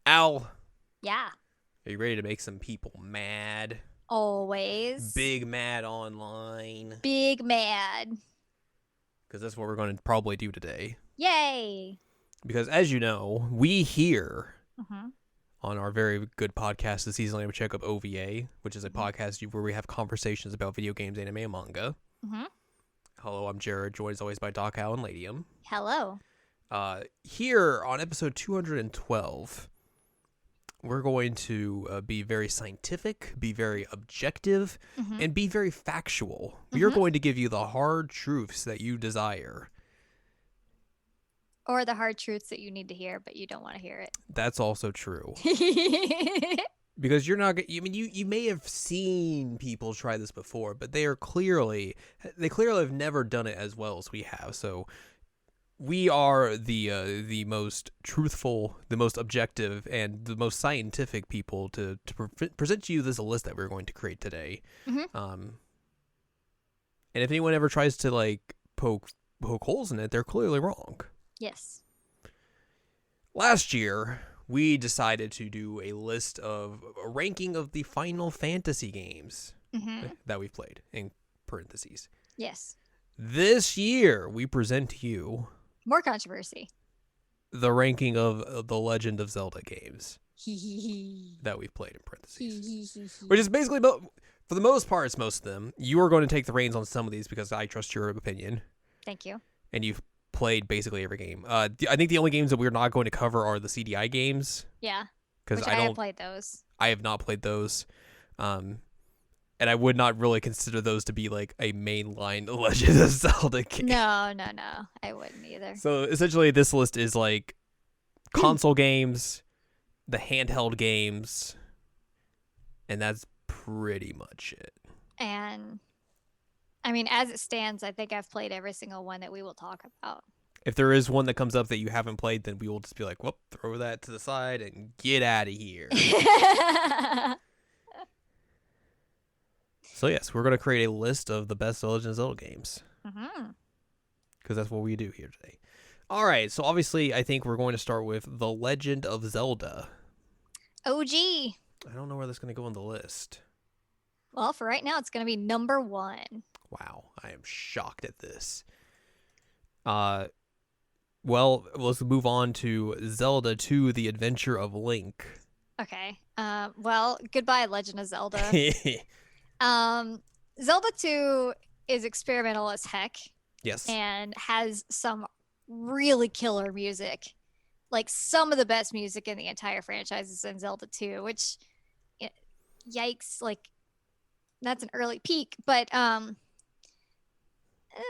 Al, Yeah, are you ready to make some people mad? always. Big mad online. Big mad. Because that's what we're going to probably do today. Yay. Because as you know, we here Mm-hmm. on our very good podcast, the Season Anime Checkup OVA, which is a Mm-hmm. podcast where we have conversations about video games, anime, and manga. Mm-hmm. Hello, I'm Jared, joined as always by Doc Howe and Ladium. Hello. Here on episode 212, we're going to be very scientific, be very objective, Mm-hmm. and be very factual. We are Mm-hmm. going to give you the hard truths that you desire. Or the hard truths that you need to hear, but you don't want to hear That's also true. it. Because you're not. I mean, you may have seen people try this before, but they clearly have never done it as well as we have. So we are the most truthful, the most objective, and the most scientific people to present to you this list that we're going to create today. Mm-hmm. And if anyone ever tries to like poke holes in it, they're clearly wrong. Yes. Last year, we decided to do a ranking of the Final Fantasy games Mm-hmm. that we've played, in parentheses. Yes. This year, we present to you More controversy. the ranking of the Legend of Zelda games Hee hee hee. that we've played, in parentheses. Hee hee hee. Which is basically, for the most part, it's most of them. You are going to take the reins on some of these because I trust your opinion, Thank you. and you've played basically every game. I think the only games that we're not going to cover are the CDI games, Yeah. because Which I have played those. I have not played those. And I would not really consider those to be like a mainline Legend of Zelda game. No. I wouldn't either. So essentially, this list is like console games, the handheld games, and that's pretty much it. And I mean, as it stands, I think I've played every single one that we will talk about. If there is one that comes up that you haven't played, then we will just be like, whoop, throw that to the side and get out of here. So yes, we're going to create a list of the best Legend of Zelda games. Mm-hmm. Because that's what we do here today. All right, so obviously I think we're going to start with The Legend of Zelda. OG. I don't know where that's going to go on the list. Well, for right now, it's going to be number 1. Wow, I am shocked at this. Well, let's move on to Zelda 2: The Adventure of Link. Okay. Well, goodbye, Legend of Zelda. Zelda 2 is experimental as heck Yes. and has some really killer music. Like some of the best music in the entire franchise is in Zelda 2, which yikes, like that's an early peak, but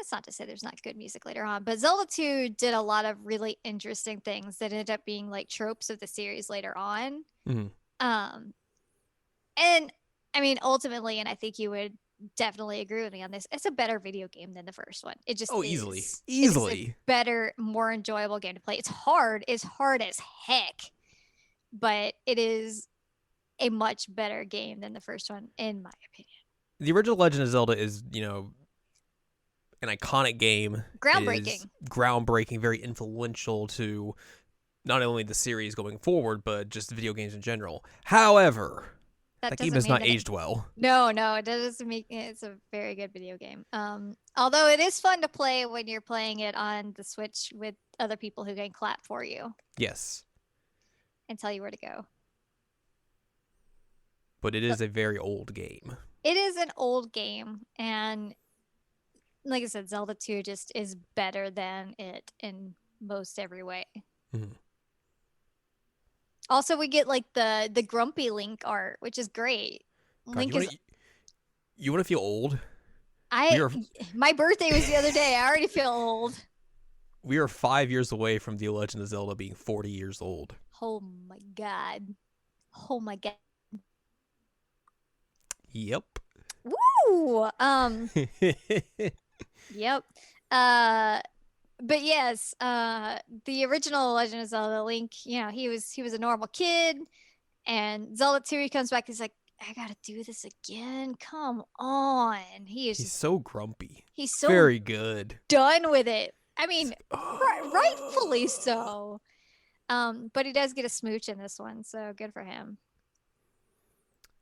it's not to say there's not good music later on, but Zelda 2 did a lot of really interesting things that ended up being like tropes of the series later on. Mhm. And I mean, ultimately, and I think you would definitely agree with me on this, it's a better video game than the first one. It just easily. is. Easily. It's a better, more enjoyable game to play. It's hard as heck, but it is a much better game than the first one, in my opinion. The original Legend of Zelda is, an iconic game. Groundbreaking. Groundbreaking, very influential to not only the series going forward, but just video games in general. However, that game has not aged well. No, it doesn't make it's a very good video game. Although it is fun to play when you're playing it on the Switch with other people who can clap for you. Yes. And tell you where to go. But it is a very old game. It is an old game, and like I said, Zelda 2 just is better than it in most every way. Mm-hmm. Also, we get like the grumpy Link art, which is great. God, Link you want to feel old? My birthday was the other day. I already feel old. We are 5 years away from The Legend of Zelda being 40 years old. Oh my god. Oh my god. Yep. Woo! Yep. But yes, the original Legend of Zelda, Link, he was a normal kid, and Zelda 2, he comes back, he's like, I gotta do this again. Come on. He's so grumpy. He's so very good. Done with it. I mean, rightfully so. But he does get a smooch in this one, so good for him.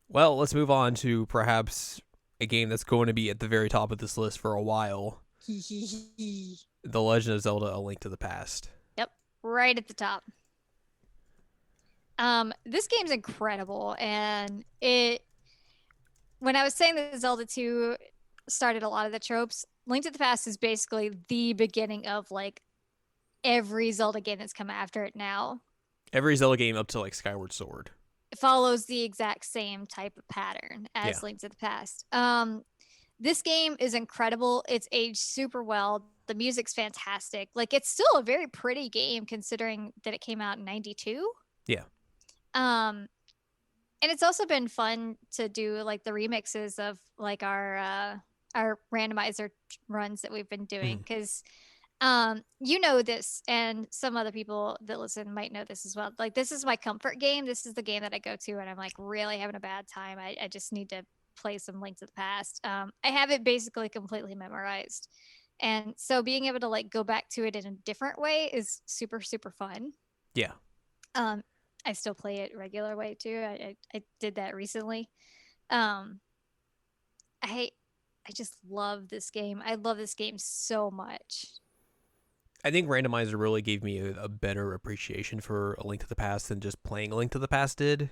Well, let's move on to perhaps a game that's going to be at the very top of this list for a while. The Legend of Zelda: A Link to the Past. Yep, right at the top. This game's incredible, and when I was saying that Zelda 2 started a lot of the tropes, Link to the Past is basically the beginning of like every Zelda game that's come after it now. Every Zelda game up to like Skyward Sword. It follows the exact same type of pattern as Link to the Past. This game is incredible. It's aged super well. The music's fantastic. Like, it's still a very pretty game considering that it came out in 92. Yeah. And it's also been fun to do like the remixes of like our randomizer runs that we've been doing because you know this, and some other people that listen might know this as well. Like, this is my comfort game. This is the game that I go to when I'm like really having a bad time. I just need to play some Link to the Past. I have it basically completely memorized, and so being able to like go back to it in a different way is super super fun. Yeah. I still play it regular way too. I did that recently. I just love this game. I love this game so much. I think Randomizer really gave me a better appreciation for A Link to the Past than just playing A Link to the Past did.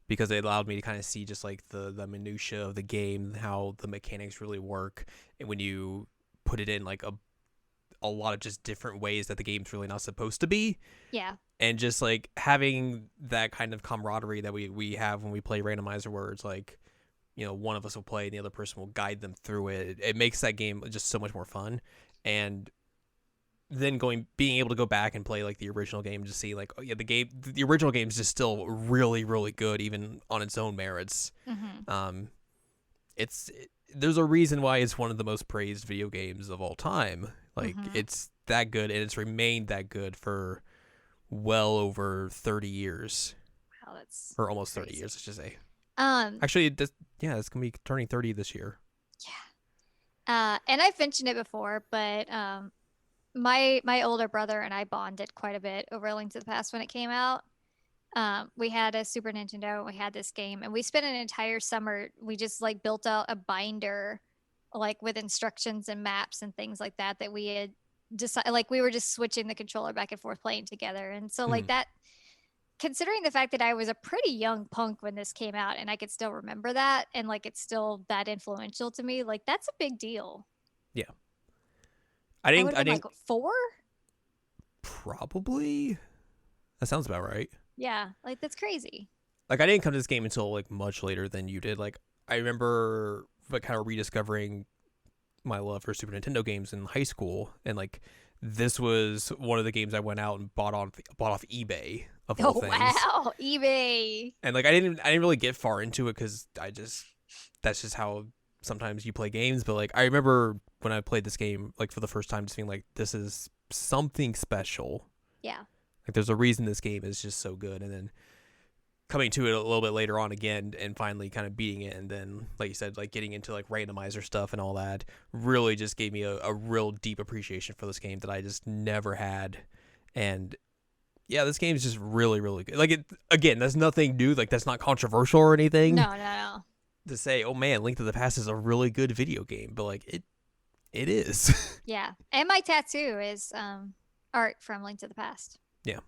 Because it allowed me to kind of see just like the minutia of the game, how the mechanics really work, and when you put it in like a lot of just different ways that the game's really not supposed to be. Yeah. And just like having that kind of camaraderie that we have when we play Randomizer, where it's like, you know, one of us will play and the other person will guide them through it. It makes that game just so much more fun. And then being able to go back and play like the original game to see like, oh yeah, the original game is just still really really good even on its own merits. There's a reason why it's one of the most praised video games of all time. Like, it's that good, and it's remained that good for well over 30 years. Wow, that's or almost crazy. 30 years, I should say. Actually, it's gonna be turning 30 this year. Yeah. And I've mentioned it before, but my older brother and I bonded quite a bit over A Link to the Past when it came out. We had a Super Nintendo, we had this game, and we spent an entire summer. We just like built out a binder, like with instructions and maps and things like that we had decided. Like, we were just switching the controller back and forth, playing together, and so like that. Considering the fact that I was a pretty young punk when this came out, and I could still remember that, and like it's still that influential to me, like that's a big deal. Yeah. I think like 4? Probably. That sounds about right. Yeah, like that's crazy. Like, I didn't come to this game until like much later than you did. Like, I remember like kind of rediscovering my love for Super Nintendo games in high school, and like this was one of the games I went out and bought off eBay of all things. Wow, eBay. And like I didn't really get far into it because that's just how sometimes you play games. But like I remember when I played this game like for the first time, just being like, this is something special. Yeah. Like, there's a reason this game is just so good, and then coming to it a little bit later on again and finally kind of beating it, and then like you said, like getting into like randomizer stuff and all that really just gave me a real deep appreciation for this game that I just never had. And yeah, this game is just really really good. Like, it again, that's nothing new, like that's not controversial or anything. No. To say, oh man, Link to the Past is a really good video game, but like it is. Yeah. And my tattoo is art from Link to the Past. Yeah.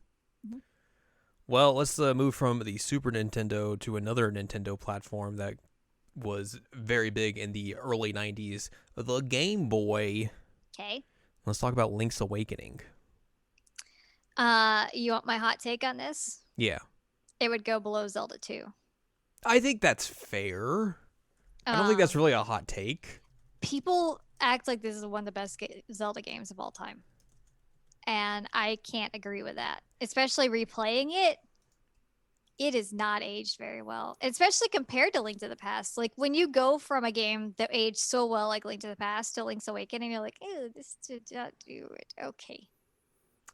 Well, let's move from the Super Nintendo to another Nintendo platform that was very big in the early 90s, the Game Boy. Okay. Let's talk about Link's Awakening. You want my hot take on this? Yeah. It would go below Zelda 2. I think that's fair. I don't think that's really a hot take. People act like this is one of the best Zelda games of all time. And I can't agree with that. Especially replaying it, it is not aged very well. Especially compared to Link to the Past. Like, when you go from a game that aged so well like Link to the Past to Link's Awakening, you're like, ew, this did not do it. Okay.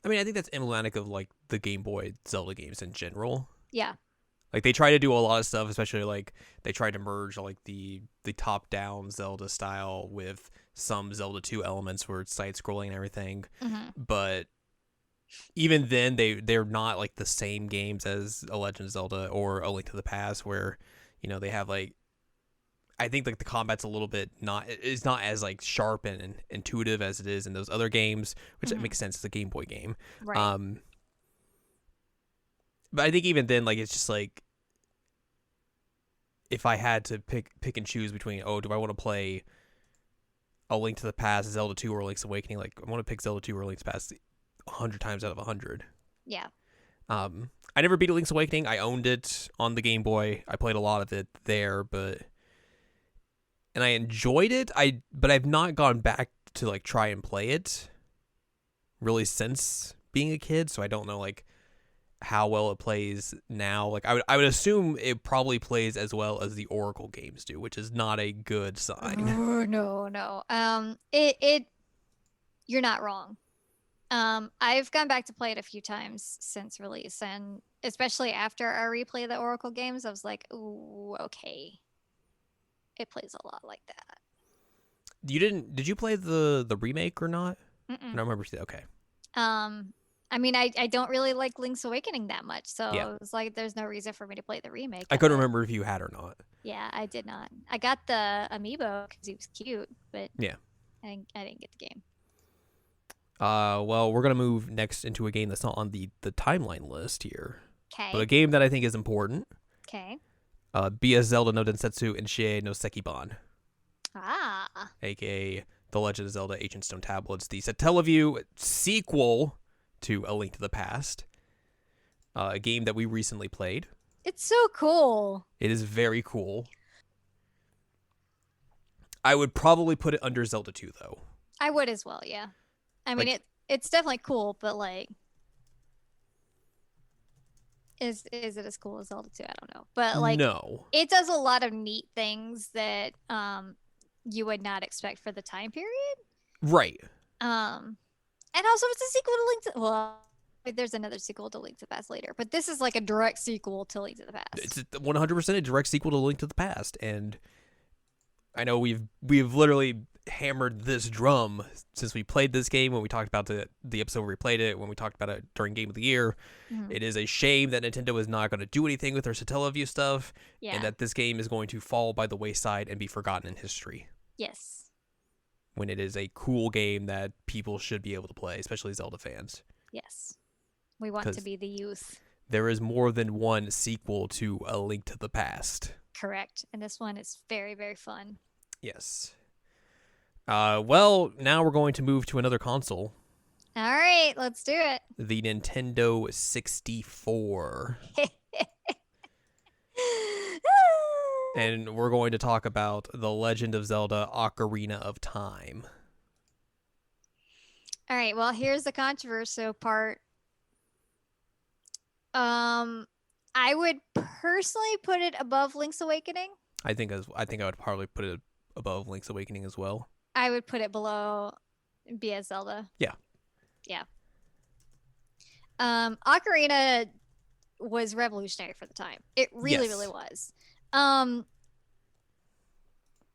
I mean, I think that's emblematic of like the Game Boy Zelda games in general. Yeah. Like, they try to do a lot of stuff, especially like they tried to merge like the top-down Zelda style with some Zelda 2 elements where it's side-scrolling and everything. Mm-hmm. But even then they're not like the same games as a Legend of Zelda or A Link to the Past, where they have like, I think like the combat's a little bit not, it's not as like sharp and intuitive as it is in those other games, which Mhm. makes sense. It's a Game Boy game. Right. But I think even then, like, it's just like, if I had to pick and choose between, oh, do I want to play A Link to the Past, Zelda 2, or Link's Awakening? Like, I want to pick Zelda 2 or Link's Past 100 times out of 100. Yeah. I never beat Link's Awakening. I owned it on the Game Boy. I played a lot of it there, and I enjoyed it. But I've not gone back to like try and play it really since being a kid, so I don't know like how well it plays now. Like I would assume it probably plays as well as the Oracle games do, which is not a good sign. Oh, no. You're not wrong. I've gone back to play it a few times since release, and especially after I replay the Oracle games, I was like, ooh, okay. It plays a lot like that. Did you play the remake or not? Mm-mm. I don't remember. Okay. I mean, I don't really like Link's Awakening that much, so Yeah. it was like there's no reason for me to play the remake. I of couldn't it. remember if you had or not. Yeah, I did not. I got the amiibo because he was cute, but Yeah. I didn't get the game. Well, we're gonna move next into a game that's not on the timeline list here, but a Okay. game that I think is important. Okay. BS Zelda no Densetsu Inshie no Sekiban, Ah. aka The Legend of Zelda Ancient Stone Tablets, the Satellaview sequel to A Link to the Past, a game that we recently played. It's so cool. It is very cool. I would probably put it under Zelda 2, though. I would as well, yeah. I mean, Like- it's definitely cool, but like, is it as cool as Zelda 2? I don't know, but like, no. it does a lot of neat things that you would not expect for the time period. Right. And also it's a sequel to Link to, well, there's another sequel to Link to the Past later, but this is like a direct sequel to Link to the Past. It's 100% a direct sequel to Link to the Past, and I know we've literally hammered this drum since we played this game, when we talked about the episode where we played it, when we talked about it during Game of the Year. Mhm. It is a shame that Nintendo is not going to do anything with their Satellaview stuff, Yeah. and that this game is going to fall by the wayside and be forgotten in history, Yes. when it is a cool game that people should be able to play, especially Zelda fans. Yes. We want to 'Cause- be the youth. There is more than one sequel to A Link to the Past. Correct. And this one is very, very fun. Yes. Well, now we're going to move to another console, All right, let's do it. the Nintendo 64. And we're going to talk about The Legend of Zelda Ocarina of Time. All right, well, here's the controversial part. I would personally put it above Link's Awakening. I think I would probably put it above Link's Awakening as well. I would put it below BS Zelda. Yeah. Yeah. Ocarina was revolutionary for the time. It really, Yes. really was.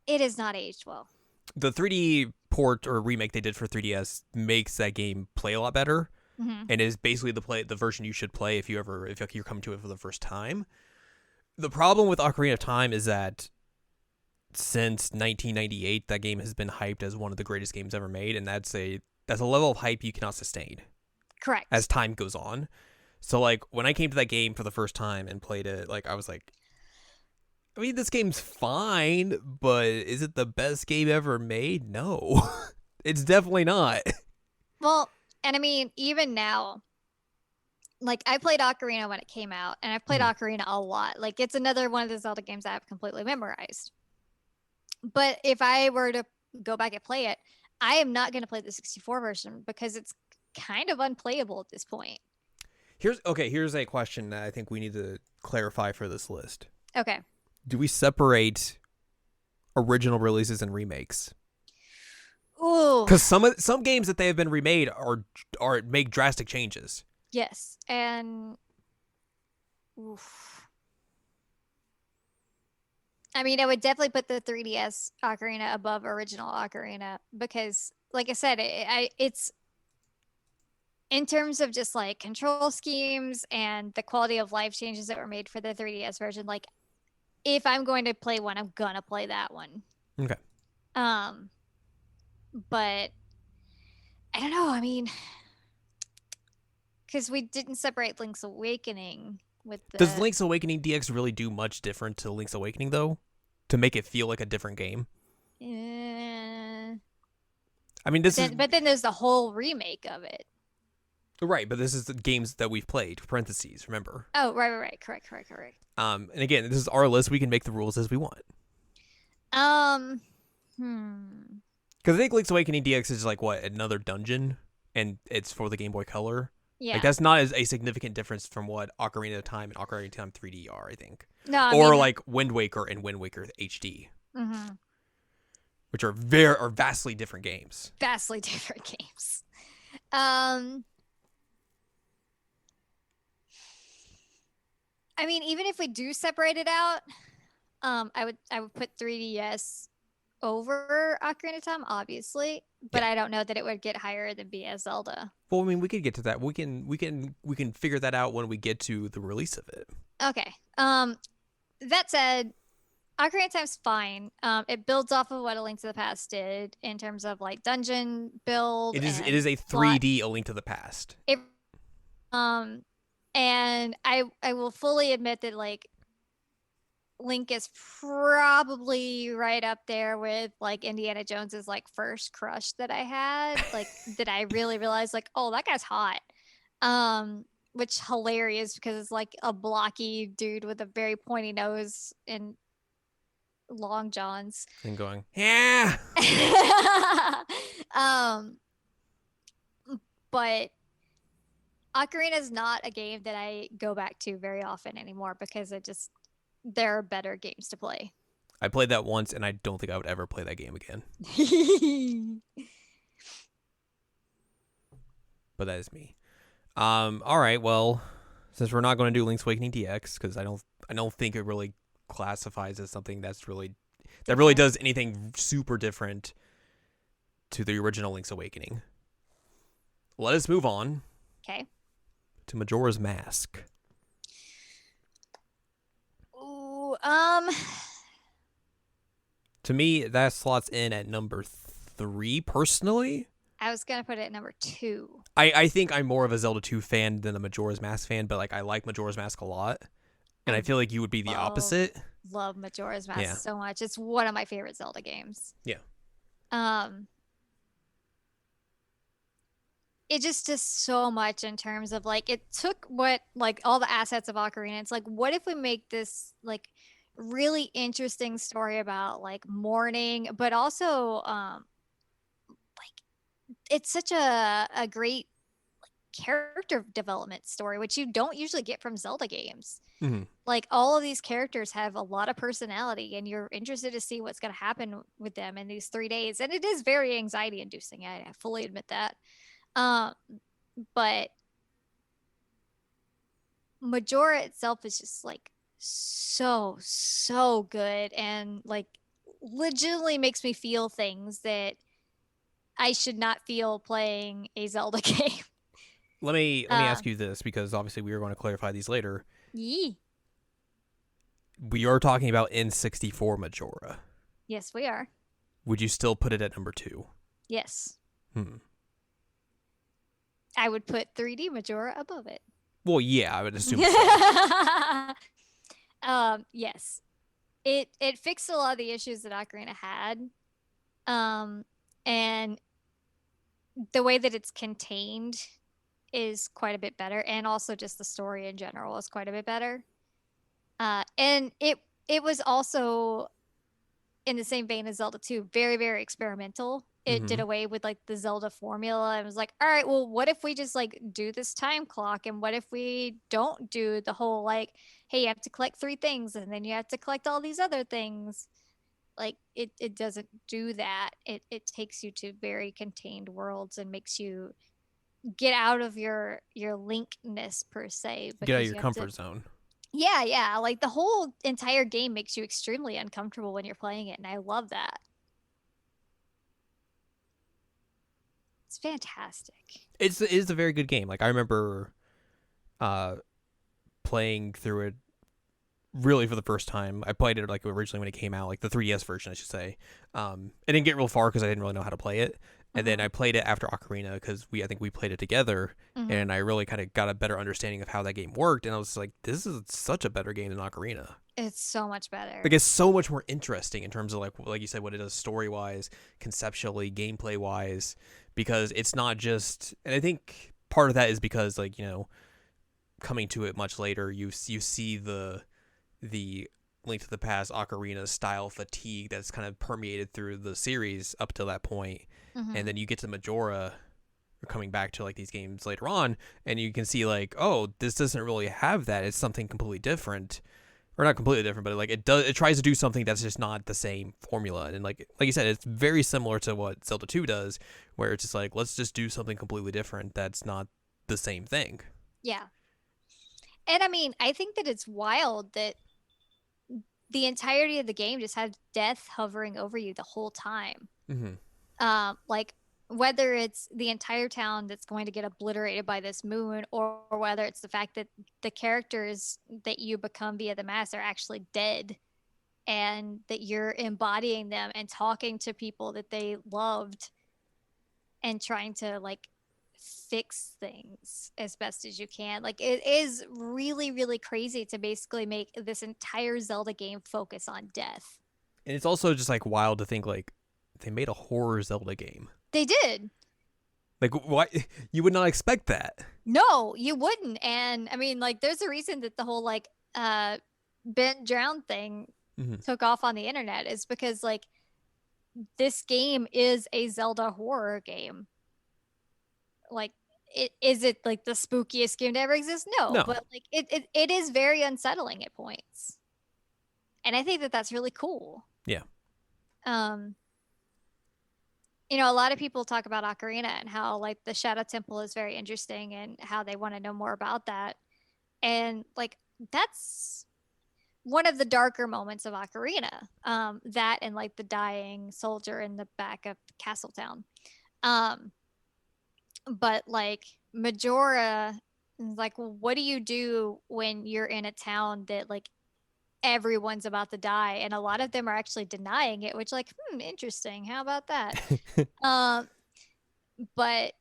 It is not aged well. The 3D port or remake they did for 3DS makes that game play a lot better, Mhm. and is basically the version you should play if you're coming to it for the first time. The problem with Ocarina of Time is that since 1998, that game has been hyped as one of the greatest games ever made, and that's a level of hype you cannot sustain Correct. as time goes on. So like when I came to that game for the first time and played it, like I was like, I mean, this game's fine, but is it the best game ever made? No. It's definitely not. Well, and I mean, even now, like I played Ocarina when it came out, and I've played Ocarina a lot. Like it's another one of the Zelda games I have completely memorized. But if I were to go back and play it, I am not going to play the 64 version because it's kind of unplayable at this point. Here's a question that I think we need to clarify for this list. Okay. Do we separate original releases and remakes? Ooh. Because some games that they have been remade are make drastic changes. Yes. And oof. I mean, I would definitely put the 3DS Ocarina above original Ocarina because, like I said, it's in terms of just like control schemes and the quality of life changes that were made for the 3DS version, like if I'm going to play one, I'm gonna play that one. Okay. Um, but I don't know. I mean, because we didn't separate Link's Awakening with Does the. Link's Awakening DX really do much different to Link's Awakening though, to make it feel like a different game? Eh, I mean, but this is then there's the whole remake of it. right, but this is the games that we've played. Parentheses, remember? Oh, right. Correct. And again, this is our list. We can make the rules as we want. Um, hmm. Because I think Link's Awakening DX is like what, another dungeon, and it's for the Game Boy Color. Yeah. Like that's not as a significant difference from what Ocarina of Time and Ocarina of Time 3D are, I think. No, I or mean, like Wind Waker and Wind Waker HD, mhm. which are vastly different games. Vastly different games. I mean, even if we do separate it out, I would put 3DS over Ocarina of Time, obviously, but Yeah. I don't know that it would get higher than BS Zelda. Well, I mean, we could get to that. We can figure that out when we get to the release of it. Okay. That said, Ocarina of Time's fine. It builds off of what A Link to the Past did in terms of like dungeon build. It and is a plot. 3D A Link to the Past. It, and I will fully admit that like Link is probably right up there with like Indiana Jones's like first crush that I had, like that I really realized like, oh, that guy's hot. Which hilarious because it's like a blocky dude with a very pointy nose and long johns. And going, yeah. But Ocarina is not a game that I go back to very often anymore because there are better games to play. I played that once, and I don't think I would ever play that game again. But that is me. All right. Well, since we're not going to do Link's Awakening DX, because I don't think it really classifies as something that really does anything super different to the original Link's Awakening. Let us move on. Okay. To Majora's Mask. Ooh, To me, that slots in at number 3, personally. I was gonna put it at number 2. I think I'm more of a Zelda 2 fan than a Majora's Mask fan, but like I like Majora's Mask a lot. And I feel like you would be the opposite. Love Majora's Mask so much. It's one of my favorite Zelda games. Yeah. It just does so much in terms of like it took what like all the assets of Ocarina. It's like, what if we make this like really interesting story about like mourning, but also like it's such a great character development story, which you don't usually get from Zelda games. Mm-hmm. Like all of these characters have a lot of personality, and you're interested to see what's going to happen with them in these 3 days. And it is very anxiety inducing. I fully admit that. But Majora itself is just like so good, and like legitimately makes me feel things that I should not feel playing a Zelda game. Let me ask you this, because obviously we are going to clarify these later. Yee. We are talking about N64 Majora. Yes, we are. Would you still put it at number 2? Yes. I would put 3D Majora above it. Well, yeah, I would assume so. Yes. It fixed a lot of the issues that Ocarina had. And the way that it's contained is quite a bit better, and also just the story in general is quite a bit better. And it was also in the same vein as Zelda 2, very, very experimental. It did away with like the Zelda formula and was like, all right, well, what if we just like do this time clock? And what if we don't do the whole like, hey, you have to collect 3 things and then you have to collect all these other things? Like it doesn't do that. It takes you to very contained worlds and makes you get out of your linkness per se. Get out of your comfort zone. Yeah. Like the whole entire game makes you extremely uncomfortable when you're playing it, and I love that. It's fantastic. It is a very good game. Like I remember playing through it really for the first time. I played it like originally when it came out, like the 3DS version, I should say. I didn't get real far because I didn't really know how to play it. And then I played it after Ocarina because I think we played it together, and I really kind of got a better understanding of how that game worked. And I was like, this is such a better game than Ocarina. It's so much better. Like it's so much more interesting in terms of like you said, what it does story wise, conceptually, gameplay wise, because it's not just. And I think part of that is because like coming to it much later, you see the Link to the Past Ocarina style fatigue that's kind of permeated through the series up till that point. And then you get to Majora, coming back to like these games later on, and you can see like, oh, this doesn't really have that. It's something completely different, or not completely different, but like it tries to do something that's just not the same formula. And like you said, it's very similar to what Zelda 2 does, where it's just like, let's just do something completely different that's not the same thing. Yeah. And I mean, I think that it's wild that the entirety of the game just has death hovering over you the whole time. Like whether it's the entire town that's going to get obliterated by this moon, or whether it's the fact that the characters that you become via the mask are actually dead, and that you're embodying them and talking to people that they loved and trying to like fix things as best as you can. Like it is really, really crazy to basically make this entire Zelda game focus on death. And it's also just like wild to think like they made a horror Zelda game. They did. Like why you would not expect that. No, you wouldn't. And I mean, like there's a reason that the whole like bent drown thing took off on the internet, is because like this game is a Zelda horror game. Like is it like the spookiest game to ever exist? No. But like it is very unsettling at points, and I think that that's really cool. Yeah. A lot of people talk about Ocarina and how like the Shadow Temple is very interesting and how they want to know more about that, and like that's one of the darker moments of Ocarina. That and like the dying soldier in the back of Castletown. But like Majora, like, what do you do when you're in a town that like everyone's about to die, and a lot of them are actually denying it, which like, interesting. How about that? But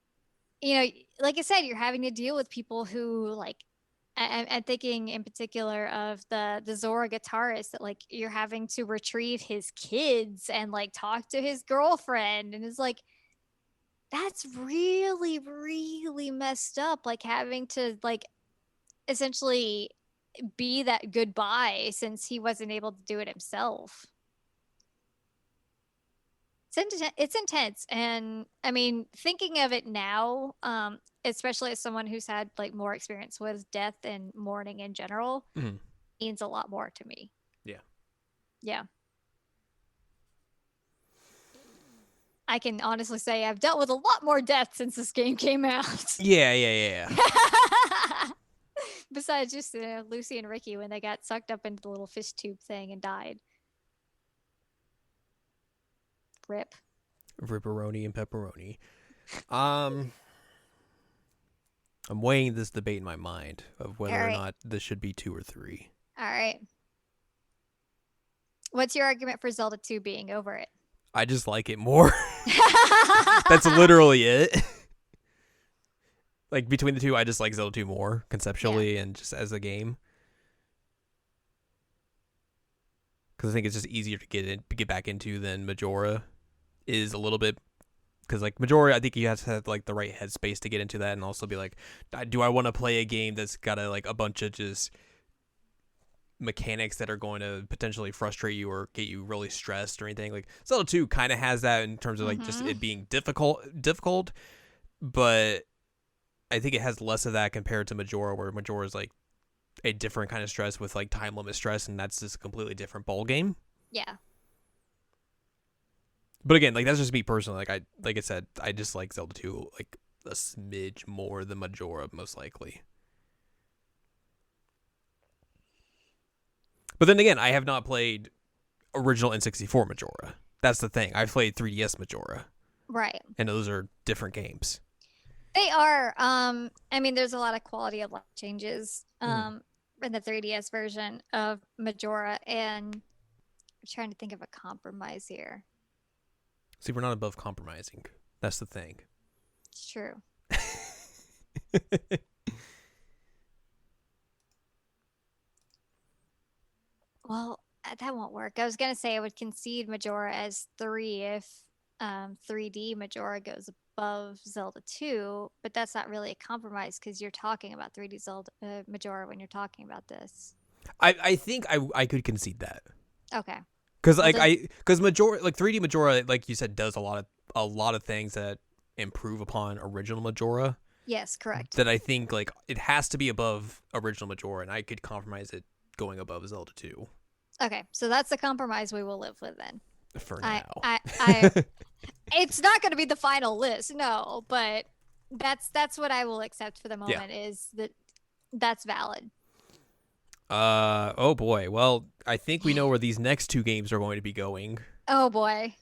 like I said, you're having to deal with people who like, I'm thinking in particular of the Zora guitarist, that like you're having to retrieve his kids and like talk to his girlfriend, and it's like, that's really, really messed up. Like having to like essentially be that goodbye since he wasn't able to do it himself. It's intense. And I mean, thinking of it now, especially as someone who's had like more experience with death and mourning in general, means a lot more to me. Yeah. I can honestly say I've dealt with a lot more death since this game came out. Yeah. Besides just Lucy and Ricky when they got sucked up into the little fish tube thing and died. Rip. Ripperoni and pepperoni. I'm weighing this debate in my mind of whether or not this should be 2 or 3. All right. What's your argument for Zelda 2 being over it? I just like it more. That's literally it. Like between the two, I just like Zelda 2 more conceptually and just as a game. Because I think it's just easier to get back into than Majora is a little bit. Because like Majora, I think you have to have like the right headspace to get into that, and also be like, do I want to play a game that's got like a bunch of just mechanics that are going to potentially frustrate you or get you really stressed or anything? Like Zelda 2 kind of has that in terms of like just it being difficult, but I think it has less of that compared to Majora, where Majora is like a different kind of stress with like time limit stress, and that's just a completely different ball game. Yeah. But again, like that's just me personally. Like I said, I just like Zelda 2 like a smidge more than Majora, most likely. But then again, I have not played original N64 Majora. That's the thing. I've played 3DS Majora. Right. and those are different games. They are. I mean, there's a lot of quality of life changes Mhm. in the 3DS version of Majora, and I'm trying to think of a compromise here. See, we're not above compromising. That's the thing. It's true. Well, that won't work. I was gonna say I would concede Majora as 3 if 3D Majora goes above Zelda 2, but that's not really a compromise because you're talking about 3D Zelda Majora when you're talking about this. I think I could concede that. Okay. Because Well, then, Majora, like 3D Majora, like you said, does a lot of things that improve upon original Majora. yes, correct. That I think like it has to be above original Majora, and I could compromise it going above Zelda 2 Okay, so that's the compromise we will live with then. for I, now. I, it's not going to be the final list, no, but that's what I will accept for the moment. Is that that's valid. Oh boy. Well, I think we know where these next two games are going to be going. Oh boy.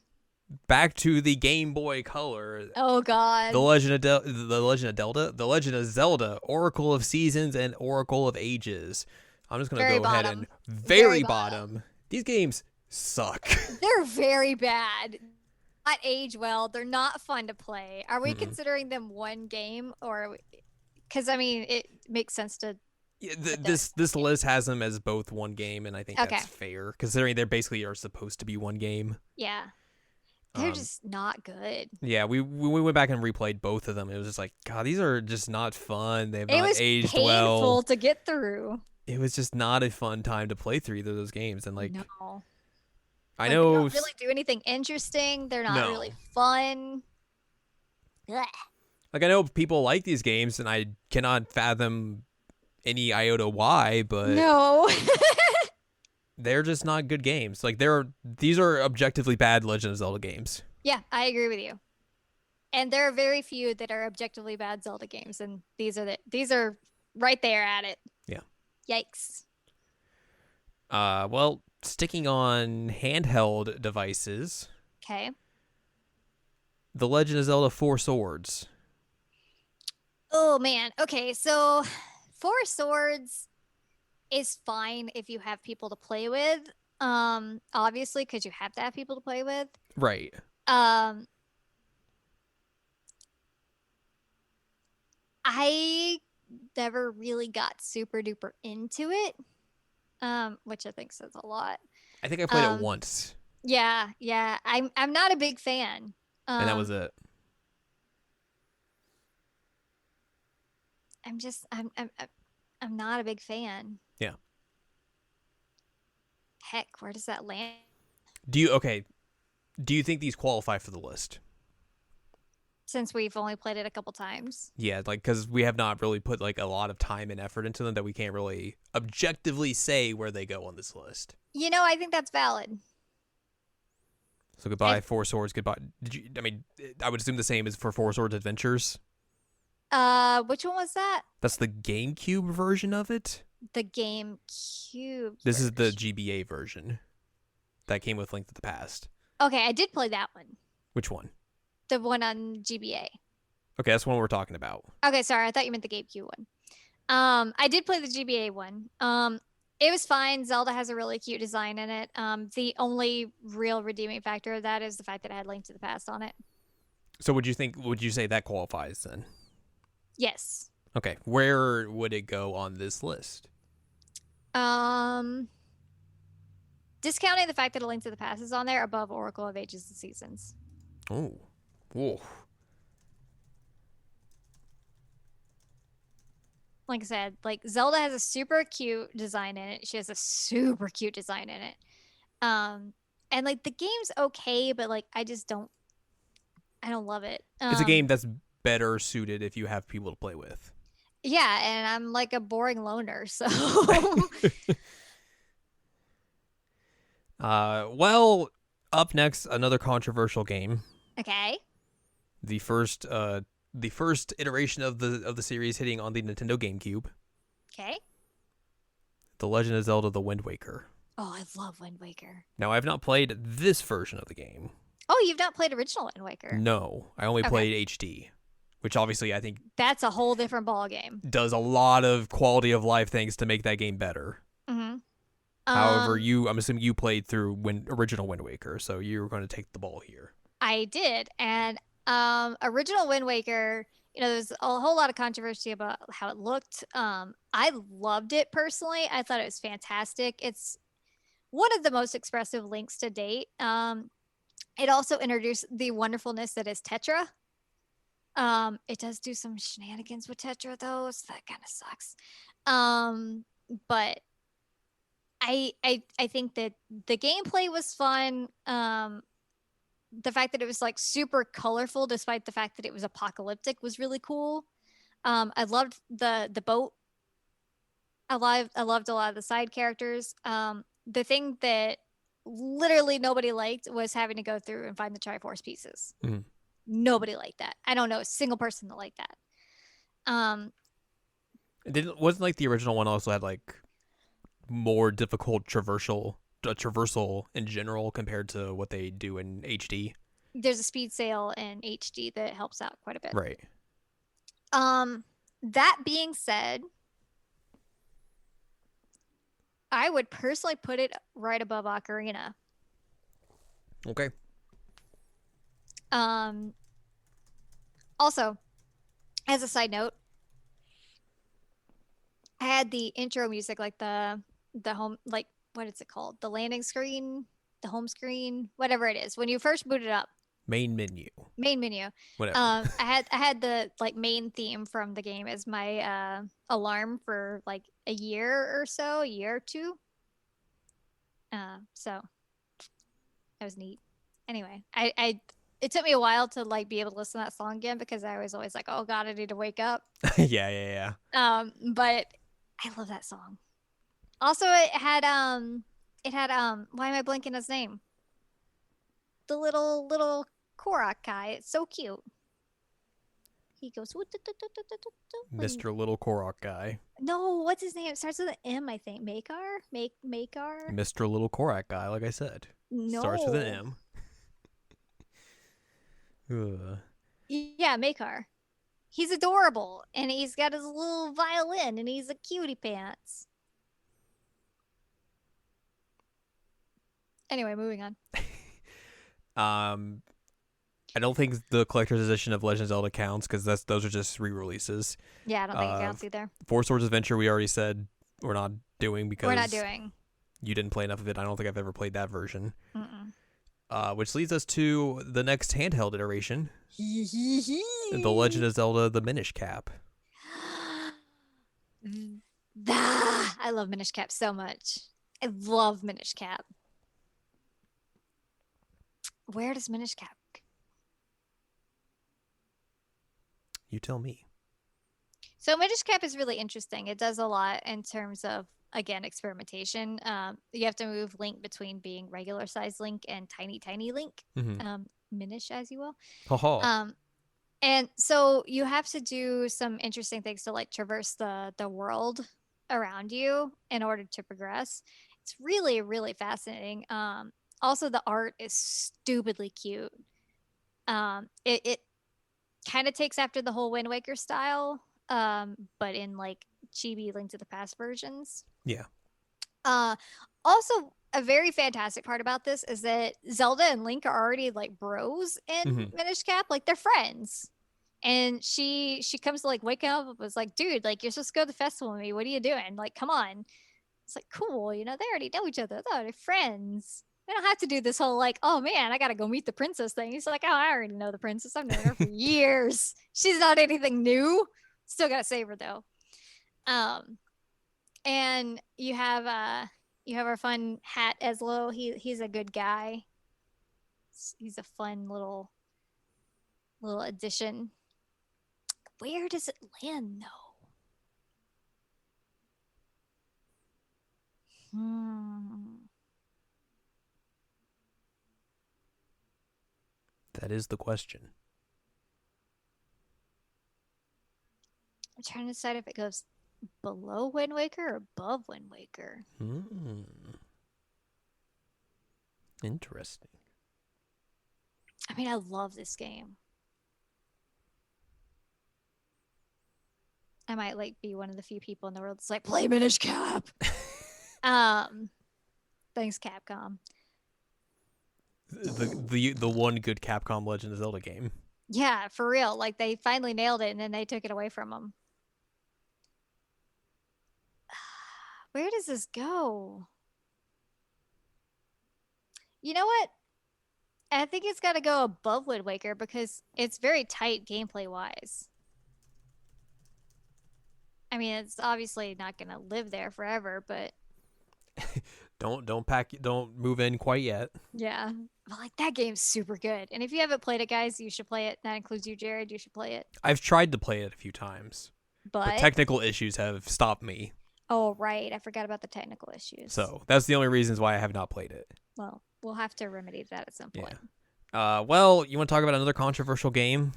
Back to the Game Boy Color. Oh god. The Legend of The Legend of Zelda, Oracle of Seasons and Oracle of Ages. I'm just gonna Very go ahead bottom. and very Very bottom. These games suck. They're very bad. Not age well. They're not fun to play. Are we Mm-mm. considering them one game, or because I mean it makes sense to Yeah, put this list has them as both one game, and I think Okay. that's fair, considering they basically are supposed to be one game. yeah. They're Um, just not good. Yeah, we went back and replayed both of them. It was just like, God, these are just not fun. They've It not was aged painful well. to get through. It was just not a fun time to play through either of those games. And like, No. I Like, know, they don't really do anything interesting. They're not No. really fun. Blech. like I know people like these games, and I cannot fathom any iota why, but No. they're just not good games. Like these are objectively bad Legend of Zelda games. Yeah, I agree with you. And there are very few that are objectively bad Zelda games, and these are right there at it. Yeah. Yikes. Well, sticking on handheld devices, Okay. The Legend of Zelda Four Swords. Oh man. Okay, so Four Swords is fine if you have people to play with. Obviously, because you have to have people to play with. Right. Um, I never really got super duper into it, which I think says a lot. I think I played it Um, once, Yeah, I'm not a big fan. and that was it. I'm not a big fan. Yeah. Heck, where does that land? Do you think these qualify for the list? Since we've only played it a couple times. Yeah, like because we have not really put like a lot of time and effort into them that we can't really objectively say where they go on this list. You know, I think that's valid. So goodbye, Four Swords. Goodbye. I mean, I would assume the same as for Four Swords Adventures. Which one was that? That's the GameCube version of it. The GameCube. This is the version. GBA version that came with Link to the Past. Okay, I did play that one. Which one? The one on GBA. Okay, that's the one we're talking about. Okay, sorry, I thought you meant the GameCube one. I did play the GBA one. It was fine. Zelda has a really cute design in it. The only real redeeming factor of that is the fact that it had Link to the Past on it. So would you say that qualifies then? Yes. Okay, where would it go on this list? Discounting the fact that a Link to the Past is on there above Oracle of Ages and Seasons. Oh. Whoa. Like I said, like Zelda has a super cute design in it. She has a super cute design in it. And like the game's okay, but like I don't love it. It's a game that's better suited if you have people to play with. Yeah, and I'm like a boring loner, so Well, up next, another controversial game. okay. The first iteration of the series hitting on the Nintendo GameCube. Okay. The Legend of Zelda: The Wind Waker. Oh, I love Wind Waker. Now, I have not played this version of the game. Oh, you've not played original Wind Waker. No, I only Okay. played HD, which obviously I think That's a whole different ball game. does a lot of quality of life things to make that game better. Mm-hmm. However, I'm assuming you played through original Wind Waker, so you're going to take the ball here. I did, and original Wind Waker. There's a whole lot of controversy about how it looked. I loved it personally. I thought it was fantastic. It's one of the most expressive links to date. It also introduced the wonderfulness that is Tetra. It does do some shenanigans with Tetra though, so that kind of sucks. But I think that the gameplay was fun. The fact that it was like super colorful, despite the fact that it was apocalyptic, was really cool. I loved the boat. I loved a lot of the side characters. The thing that literally nobody liked was having to go through and find the Triforce pieces. Mhm. Nobody liked that. I don't know a single person that liked that. Wasn't like the original one also had like more difficult traversal in general compared to what they do in HD. There's a speed sail in HD that helps out quite a bit. Right. That being said, I would personally put it right above Ocarina. Okay. Also, as a side note, I had the intro music, like the home, like what is it called? The landing screen, the home screen, whatever it is. When you first boot it up, Main menu. Whatever. I had the like main theme from the game as my alarm for like a year or two. So that was neat. Anyway, I it took me a while to like be able to listen to that song again because I was always like, oh god, I need to wake up. Yeah. But I love that song. Also, it had why am I blanking his name? The little Korok guy. It's so cute. He goes Mr. Little Korok guy. No, what's his name? It starts with an M, I think. Makar? Makar? Mr. Little Korok guy, like I said. No. Starts with an M. Yeah, Makar. He's adorable, and he's got his little violin, and he's a cutie pants. Anyway, moving on. I don't think the collector's edition of Legend of Zelda counts because those are just re-releases. Yeah, I don't think it counts either. Four Swords Adventure, we already said we're not doing because we're not doing. You didn't play enough of it. I don't think I've ever played that version. Which leads us to the next handheld iteration, The Legend of Zelda: The Minish Cap. I love Minish Cap so much. I love Minish Cap. Where does Minish Cap? You tell me. So Minish Cap is really interesting. It does a lot in terms of, again, experimentation. You have to move Link between being regular size Link and tiny Link. Minish, as you will. And so you have to do some interesting things to like traverse the world around you in order to progress. It's really, really fascinating. Also, the art is stupidly cute. It kind of takes after the whole Wind Waker style, but in like chibi Link to the Past versions. Yeah. Also, a very fantastic part about this is that Zelda and Link are already like bros in Minish Cap, like they're friends. And she comes to like wake up and was like, dude, like you're supposed to go to the festival with me. What are you doing? Like, come on. It's like, cool, they already know each other. They're friends. We don't have to do this whole like, oh man, I gotta go meet the princess thing. He's like, oh, I already know the princess. I've known her for years. She's not anything new. Still gotta save her though. And you have our fun Hat Eslo. He's a good guy. He's a fun little addition. Where does it land though? That is the question. I'm trying to decide if it goes below Wind Waker or above Wind Waker. Interesting. I mean, I love this game. I might like be one of the few people in the world that's like play Minish Cap. Um, thanks Capcom. The one good Capcom Legend of Zelda game. Yeah, for real. Like they finally nailed it, and then they took it away from them. Where does this go? You know what? I think it's got to go above Wind Waker because it's very tight gameplay wise. I mean, it's obviously not going to live there forever, but don't move in quite yet. yeah. But like that game's super good. And if you haven't played it, guys, you should play it. That includes you, Jared. You should play it. I've tried to play it a few times, but But technical issues have stopped me. oh right, I forgot about the technical issues. So that's the only reasons why I have not played it. Well, we'll have to remedy that at some point. Well, you want to talk about another controversial game?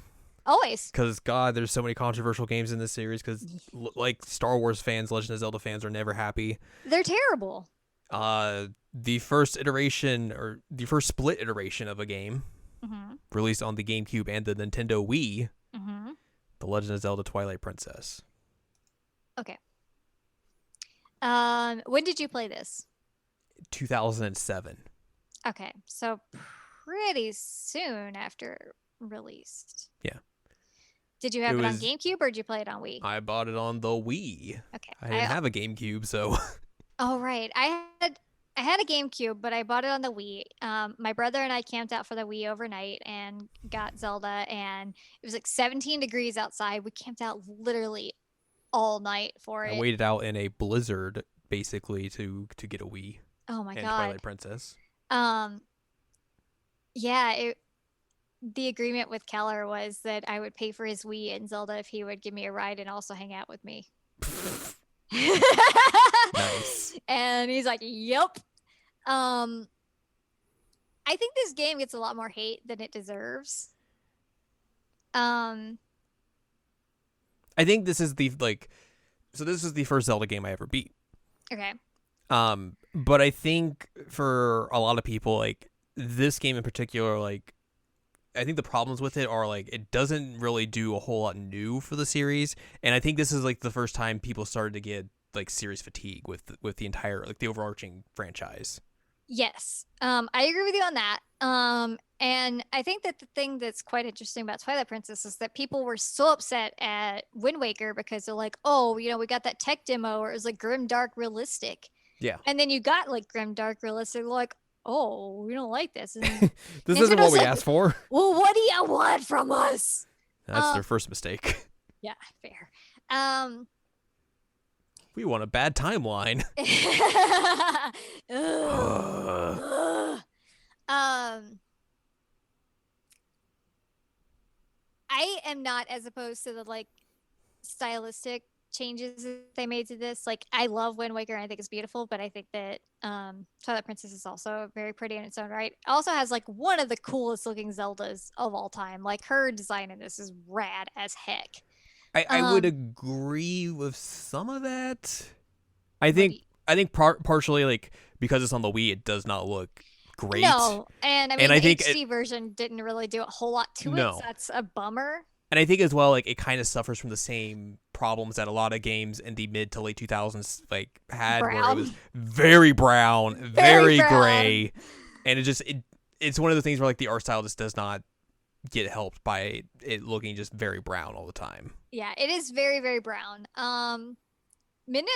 Always. Because God, there's so many controversial games in this series. Because like Star Wars fans, Legend of Zelda fans are never happy. They're terrible. The first iteration or the first split iteration of a game released on the GameCube and the Nintendo Wii, The Legend of Zelda: Twilight Princess. Okay. When did you play this? 2007. Okay, so pretty soon after released. Yeah. Did you have it on was- GameCube or did you play it on Wii? I bought it on the Wii. Okay. I didn't have a GameCube, so Oh right, I had a GameCube, but I bought it on the Wii. My brother and I camped out for the Wii overnight and got Zelda, and it was like 17 degrees outside. We camped out literally all night for I it. waited out in a blizzard basically to get a Wii Oh my and god. Twilight Princess. Yeah, the agreement with Keller was that I would pay for his Wii and Zelda if he would give me a ride and also hang out with me. Nice. And he's like, "Yep." I think this game gets a lot more hate than it deserves. I think this is the this is the first Zelda game I ever beat. Okay. But I think for a lot of people, like this game in particular, like I think the problems with it are like it doesn't really do a whole lot new for the series, and I think this is like the first time people started to get like series fatigue with the entire like the overarching franchise. Yes. I agree with you on that. And I think that the thing that's quite interesting about Twilight Princess is that people were so upset at Wind Waker because they're like, oh, you know, we got that tech demo where it was like grim, dark, realistic. Yeah. And then you got like grim, dark, realistic, like, oh, we don't like this. And This isn't what Nintendo's we like, asked for. well, what do you want from us? That's their first mistake. Yeah, fair. We want a bad timeline. I am not as opposed to the like stylistic changes that they made to this. Like I love Wind Waker and I think it's beautiful, but I think that Twilight Princess is also very pretty in its own right. It also has like one of the coolest looking Zeldas of all time. Like her design in this is rad as heck. I would agree with some of that. I think partially like because it's on the Wii, it does not look great. No, and I mean And I the think HD version didn't really do a whole lot to it. No. So that's a bummer. And I think as well, like it kind of suffers from the same problems that a lot of games in the mid to late 2000s like had, where it was very brown, very brown. gray, and it's one of the things where like the art style just does not get helped by it looking just very brown all the time. Yeah, it is very, very brown. Midna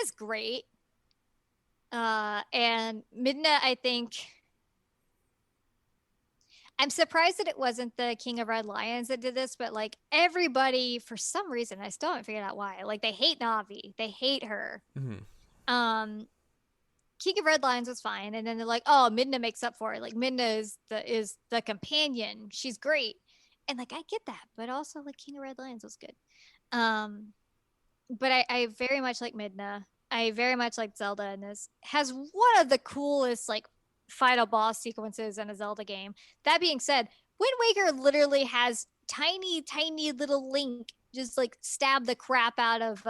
is great. And Midna, I think I'm surprised that it wasn't the King of Red Lions that did this, but like everybody, for some reason, I still haven't figured out why. Like they hate Navi, they hate her. Mm-hmm. King of Red Lions was fine, and then they're like, "Oh, Midna makes up for it. Like Midna is the companion. She's great." And like I get that, but also like King of Red Lions was good. But I very much like Midna. I very much like Zelda, and this has one of the coolest like final boss sequences in a Zelda game. That being said, Wind Waker literally has tiny, tiny little Link just like stab the crap out of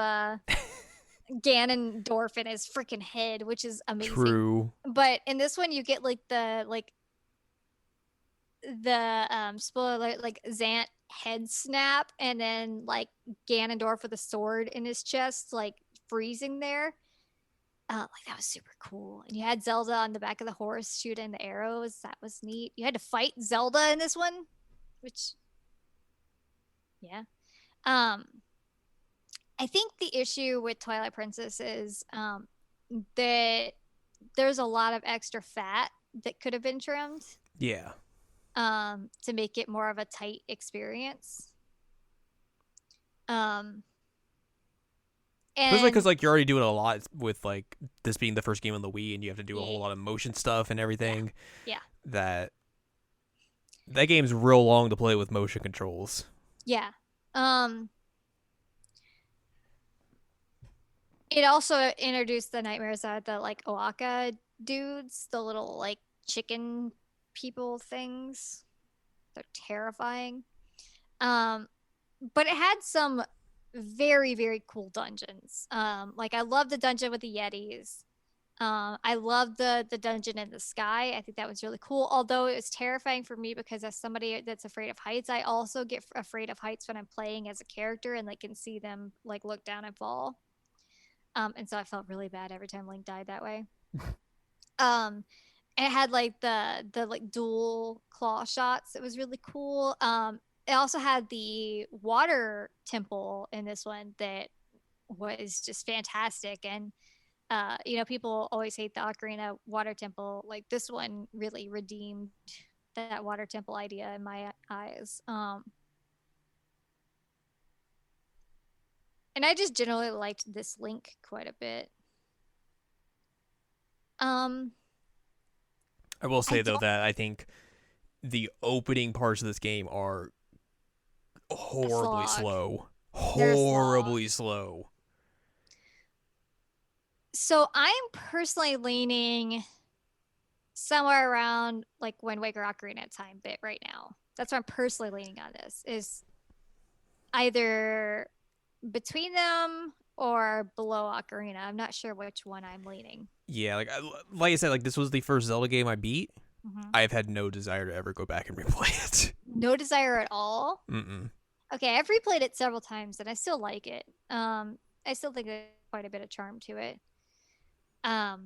Ganondorf in his freaking head, which is amazing. True. But in this one, you get like the the spoiler alert, like Zant head snap, and then like Ganondorf with a sword in his chest, like freezing there. Like that was super cool. And you had Zelda on the back of the horse shooting the arrows. That was neat. You had to fight Zelda in this one, which yeah. Um, I think the issue with Twilight Princess is that there's a lot of extra fat that could have been trimmed Yeah. to make it more of a tight experience. Um, Especially because and like you're already doing a lot with like this being the first game on the Wii, and you have to do a yeah, whole lot of motion stuff and everything. yeah, That game's real long to play with motion controls. yeah. It also introduced the nightmares that the like Oaka dudes, the little like chicken people things. They're terrifying. Um, but it had some very, very cool dungeons. Like I love the dungeon with the Yetis. I love the dungeon in the sky. I think that was really cool. Although it was terrifying for me because as somebody that's afraid of heights, I also get afraid of heights when I'm playing as a character and like can see them like look down and fall. And so I felt really bad every time Link died that way. And it had like the like dual claw shots. It was really cool. It also had the water temple in this one that was just fantastic. And people always hate the Ocarina water temple. Like this one really redeemed that water temple idea in my eyes. And I just generally liked this Link quite a bit. Um, I will I say though don't. that I think the opening parts of this game are A horribly slog. slow. They're a slog. Horribly slow. So I'm personally leaning somewhere around like Wind Waker Ocarina time bit right now. That's where I'm personally leaning on this is either between them or below Ocarina. I'm not sure which one I'm leaning. Yeah, like I said, like this was the first Zelda game I beat. Mm-hmm. I've had no desire to ever go back and replay it. No desire at all. Mm-mm. Okay, I've replayed it several times and I still like it. I still think there's quite a bit of charm to it. I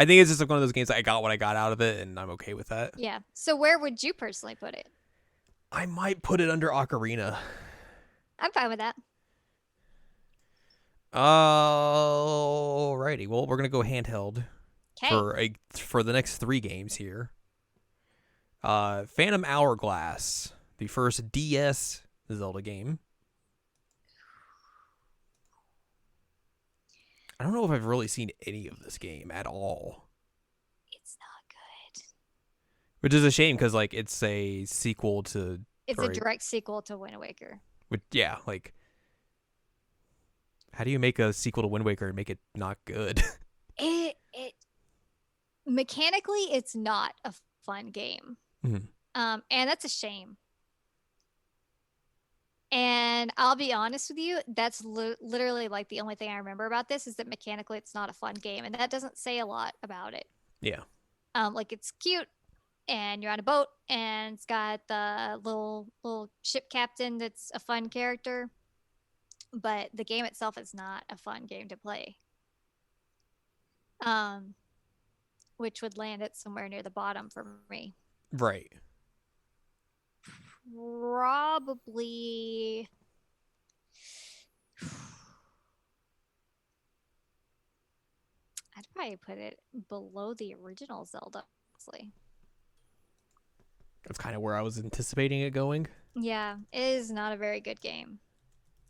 think it's just like one of those games that I got what I got out of it, and I'm okay with that. Yeah. So where would you personally put it? I might put it under Ocarina. I'm fine with that. Alrighty. Well, we're gonna go handheld Okay. for the next 3 games here. Phantom Hourglass, the first DS Zelda game. I don't know if I've really seen any of this game at all, It's not good. which is a shame because like it's a sequel to, It's a or direct sequel to Wind Waker. yeah, like how do you make a sequel to Wind Waker and make it not good? It mechanically it's not a fun game. Mhm. And that's a shame. And I'll be honest with you, that's literally like the only thing I remember about this is that mechanically it's not a fun game, and that doesn't say a lot about it. Yeah. Like it's cute, and you're on a boat, and it's got the little ship captain that's a fun character, but the game itself is not a fun game to play. Um, which would land it somewhere near the bottom for me. Right. Probably. I'd probably put it below the original Zelda, honestly. That's kind of where I was anticipating it going. Yeah, it is not a very good game.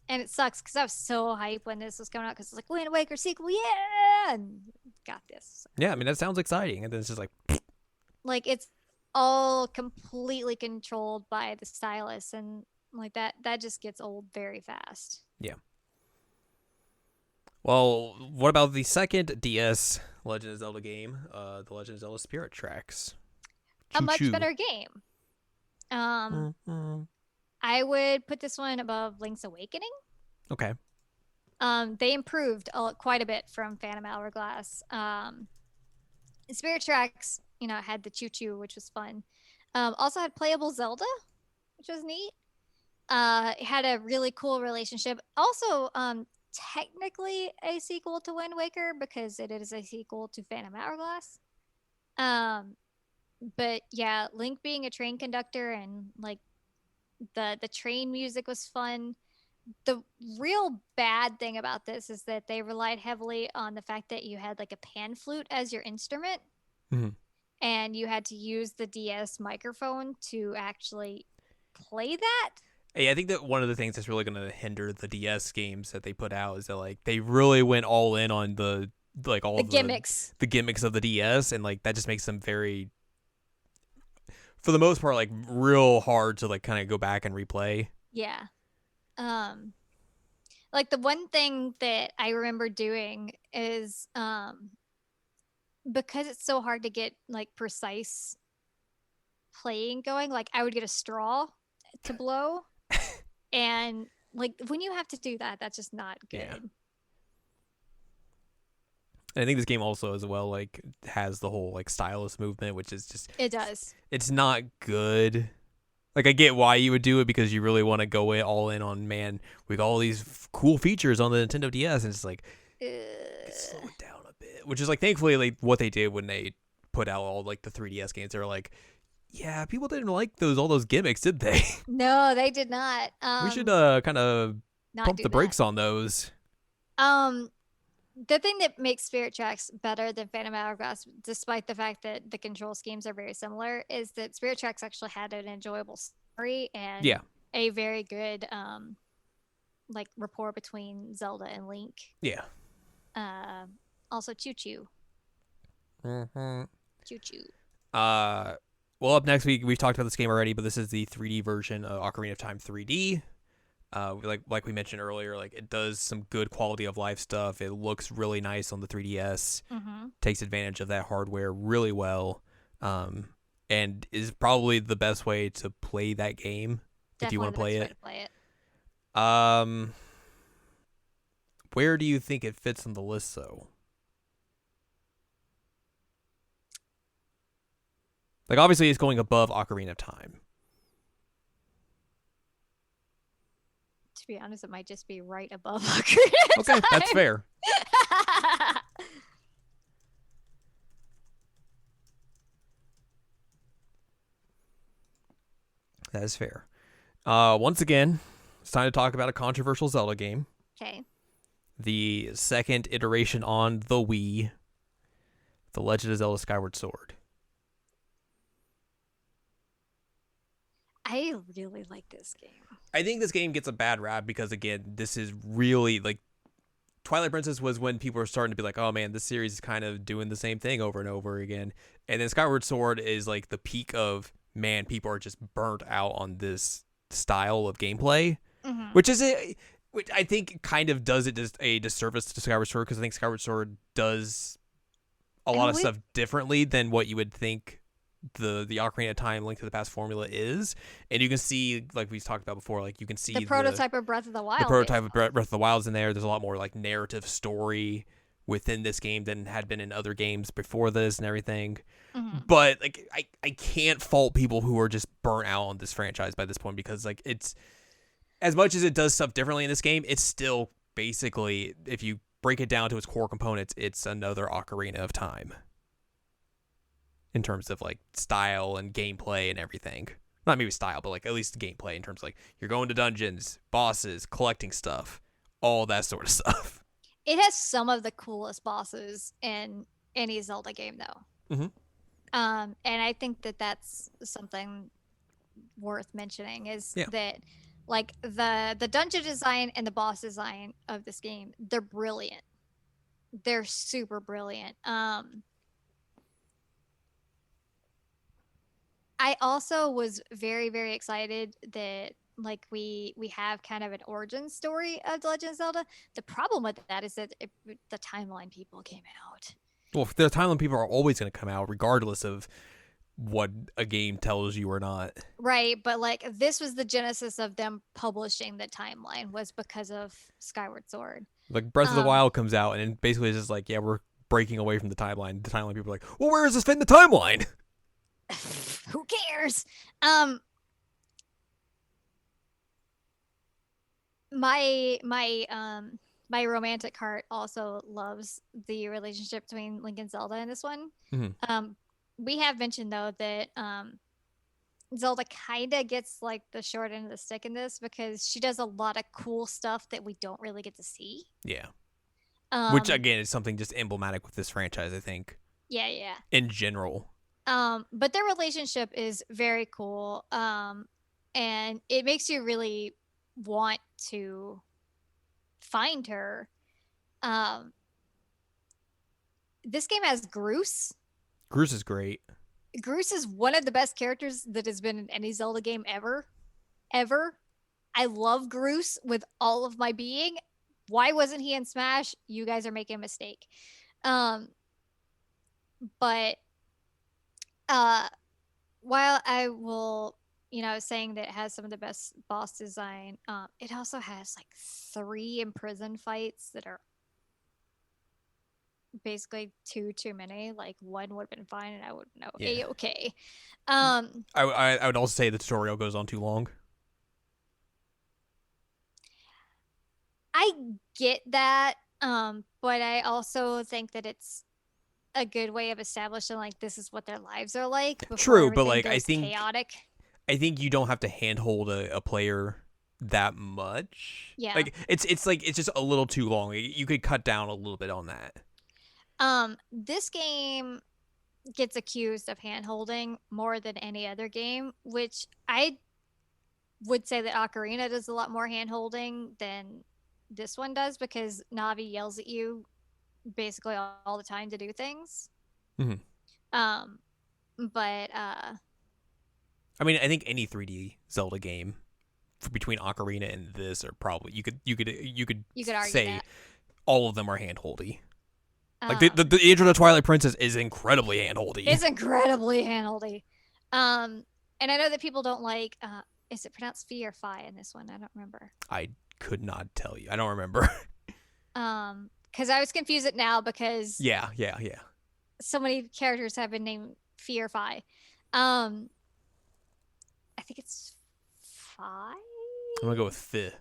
And it sucks because I was so hyped when this was coming out because it's like Wind Waker sequel, yeah, and got this. Yeah, I mean that sounds exciting, and then it's just Like it's all completely controlled by the stylus, and like that just gets old very fast. yeah. Well, what about the second DS Legend of Zelda game, the Legend of Zelda Spirit Tracks? A much Choo-choo. better game. Mm-hmm. I would put this one above Link's Awakening. Okay. They improved quite a bit from Phantom Hourglass. Spirit Tracks, had the choo choo, which was fun. Also had playable Zelda, which was neat. It had a really cool relationship. Also, technically a sequel to Wind Waker because it is a sequel to Phantom Hourglass. Um, but yeah, Link being a train conductor and like the train music was fun. The real bad thing about this is that they relied heavily on the fact that you had like a pan flute as your instrument, Mm-hmm. and you had to use the DS microphone to actually play that. Hey, I think that one of the things that's really going to hinder the DS games that they put out is that like they really went all in on the like all The of gimmicks. the gimmicks of the DS, and like that just makes them very, for the most part, like real hard to like kind of go back and replay. Yeah. Um like the one thing that I remember doing is because it's so hard to get like precise playing going, like I would get a straw to blow, and like when you have to do that, that's just not good. Yeah. And I think this game also as well like has the whole like stylus movement, which is just It does. it's not good. Like I get why you would do it because you really want to go all in on man with all these cool features on the Nintendo DS, and it's like slow it down a bit. Which is like thankfully like what they did when they put out all like the 3DS games. They were like, yeah, people didn't like all those gimmicks, did they? No, they did not. We should kind of not pump do the that. brakes on those. The thing that makes Spirit Tracks better than Phantom Hourglass, despite the fact that the control schemes are very similar, is that Spirit Tracks actually had an enjoyable story and Yeah. a very good like rapport between Zelda and Link. Yeah. Also Choo Choo. Mm-hmm. Choo Choo. Well, up next we've talked about this game already, but this is the 3D version of Ocarina of Time 3D. Like we mentioned earlier, like it does some good quality of life stuff. It looks really nice on the 3DS. Mm-hmm. Takes advantage of that hardware really well, and is probably the best way to play that game if you want to play it. Where do you think it fits on the list, though? Like obviously, it's going above Ocarina of Time. To be honest, it might just be right above Ocarina of Time. Okay, that's fair. That is fair. Once again, it's time to talk about a controversial Zelda game. Okay. The second iteration on the Wii, The Legend of Zelda Skyward Sword. I really like this game. I think this game gets a bad rap because, again, this is really, like, Twilight Princess was when people were starting to be like, oh, man, this series is kind of doing the same thing over and over again. And then Skyward Sword is, like, the peak of, man, people are just burnt out on this style of gameplay, Mm-hmm. which I think kind of does it just a disservice to Skyward Sword because I think Skyward Sword does a lot of stuff differently than what you would think the Ocarina of Time Link to the Past formula is. And you can see, like we've talked about before, like you can see the prototype of Breath of the Wild. The prototype of Breath of the Wild's in there. There's a lot more like narrative story within this game than had been in other games before this and everything. Mm-hmm. But like I can't fault people who are just burnt out on this franchise by this point because like it's, as much as it does stuff differently in this game, it's still basically, if you break it down to its core components, it's another Ocarina of Time in terms of like style and gameplay and everything. Not maybe style, but like at least gameplay in terms of like you're going to dungeons, bosses, collecting stuff, all that sort of stuff. It has some of the coolest bosses in any Zelda game, though. Mm-hmm. And I think that that's something worth mentioning is that like the dungeon design and the boss design of this game, they're brilliant. They're super brilliant. I also was very, very excited that like we have kind of an origin story of The Legend of Zelda. The problem with that is that the timeline people came out. Well, the timeline people are always going to come out regardless of what a game tells you or not. Right, but like this was the genesis of them publishing the timeline was because of Skyward Sword. Like Breath of the Wild comes out and basically it's just like, yeah, we're breaking away from the timeline. The timeline people are like, well, where does this fit in the timeline? Who cares? Um, my romantic heart also loves the relationship between Link and Zelda in this one. Mhm. We have mentioned though that Zelda kind of gets like the short end of the stick in this because she does a lot of cool stuff that we don't really get to see. Yeah. Which Um, again is something just emblematic with this franchise, I think, yeah, yeah. in general. But their relationship is very cool. And it makes you really want to find her. Um, this game has Groose. Groose is great. Groose is one of the best characters that has been in any Zelda game ever. Ever. I love Groose with all of my being. Why wasn't he in Smash? You guys are making a mistake. Um, but uh while I will, saying that it has some of the best boss design, it also has like 3 imprisoned fights that are basically too many. Like one would have been fine, and I would know Yeah. okay. Um, I would also say the tutorial goes on too long. I get that, but I also think that it's a good way of establishing like this is what their lives are like before True, but everything like goes chaotic. I think you don't have to handhold a player that much. Yeah. Like it's like it's just a little too long. You could cut down a little bit on that. This game gets accused of hand holding more than any other game, which I would say that Ocarina does a lot more hand holding than this one does because Navi yells at you basically all the time to do things. Mhm. But I mean, I think any 3D Zelda game between Ocarina and this are probably you could you could argue say that. all of them are handholdy. Like Um, the Age of the Twilight Princess is incredibly handholdy. It's incredibly handholdy. And I know that people don't like. Is it pronounced Fi or Fi in this one? I don't remember. I could not tell you. I don't remember. Because I was confused it now because yeah. so many characters have been named Fi or Fi. I think it's Fi. I'm gonna go with Fi.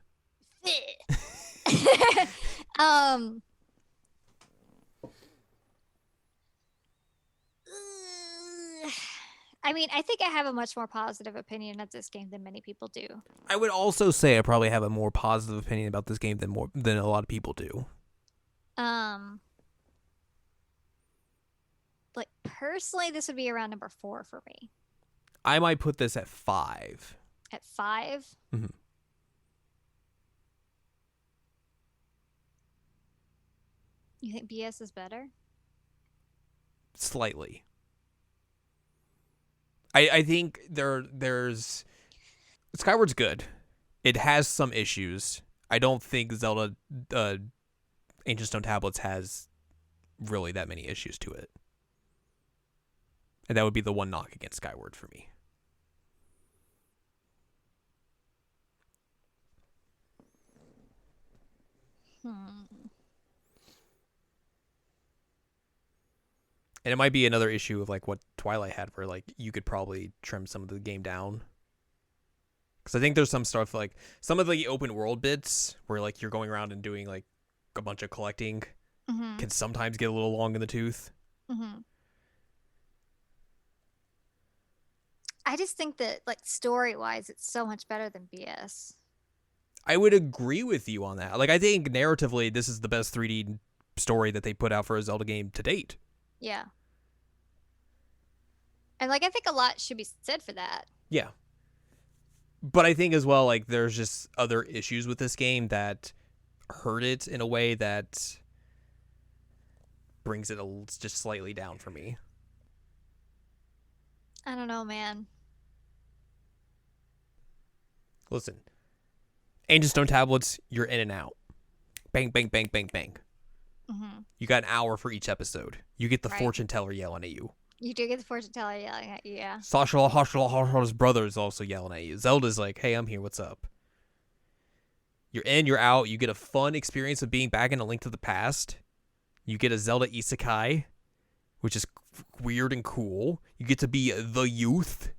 I mean, I think I have a much more positive opinion of this game than many people do. I would also say I probably have a more positive opinion about this game than a lot of people do. Like personally, this would be around number 4 for me. I might put this at 5. At 5? Mm-hmm. You think BS is better? Slightly. I think there's Skyward's good. It has some issues. I don't think Zelda Ancient Stone Tablets has really that many issues to it. And that would be the one knock against Skyward for me. And it might be another issue of like what Twilight had, where like you could probably trim some of the game down. Because I think there's some stuff like some of the open world bits where like you're going around and doing like a bunch of collecting can sometimes get a little long in the tooth. I just think that like story wise, it's so much better than BS. I would agree with you on that. Like I think narratively, this is the best 3D story that they put out for a Zelda game to date. Yeah. And like I think a lot should be said for that. Yeah. But I think as well, like there's just other issues with this game that hurt it in a way that brings it just slightly down for me. I don't know, man. Listen, Ancient Stone Tablets, you're in and out. Bang, bang, bang, bang, bang. You got an hour for each episode. You get the fortune teller yelling at you. You do get the fortune teller yelling at you, yeah. Sasha's brother is also yelling at you. Zelda's like, hey, I'm here, what's up? You're in, you're out. You get a fun experience of being back in A Link to the Past. You get a Zelda Isekai, which is weird and cool. You get to be the youth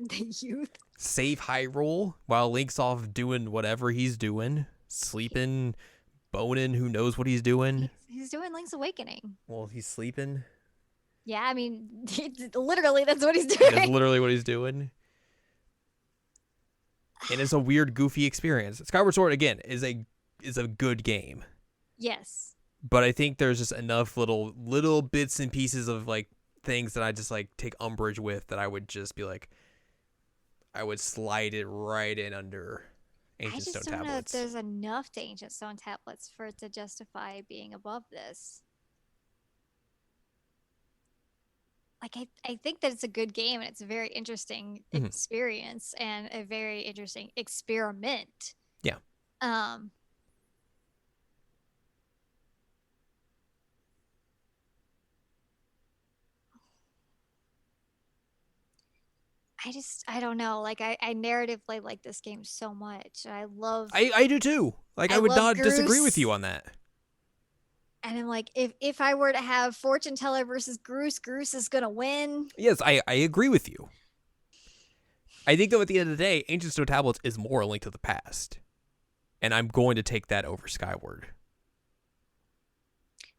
The youth. Save Hyrule while Link's off doing whatever he's doing, sleeping, boning. Who knows what he's doing? He's doing Link's Awakening. Well, he's sleeping. Yeah, I mean, literally, that's what he's That's doing. literally what he's doing. And it's a weird, goofy experience. Skyward Sword again is a good game. Yes. But I think there's just enough little bits and pieces of like things that I just like take umbrage with that I would just be like, I would slide it right in under Ancient Stone I just don't know if Tablets. there's enough to Ancient Stone Tablets for it to justify being above this. Like, I think that it's a good game and it's a very interesting experience and a very interesting experiment. Yeah. I don't know. Like, I narratively like this game so much. I do too. Like, I would love not disagree with Groose. you on that. And I'm like, if I were to have Fortune Teller versus Groose is gonna win. Yes, I agree with you. I think, though, at the end of the day, Ancient Stone Tablets is more a Link to the Past. And I'm going to take that over Skyward.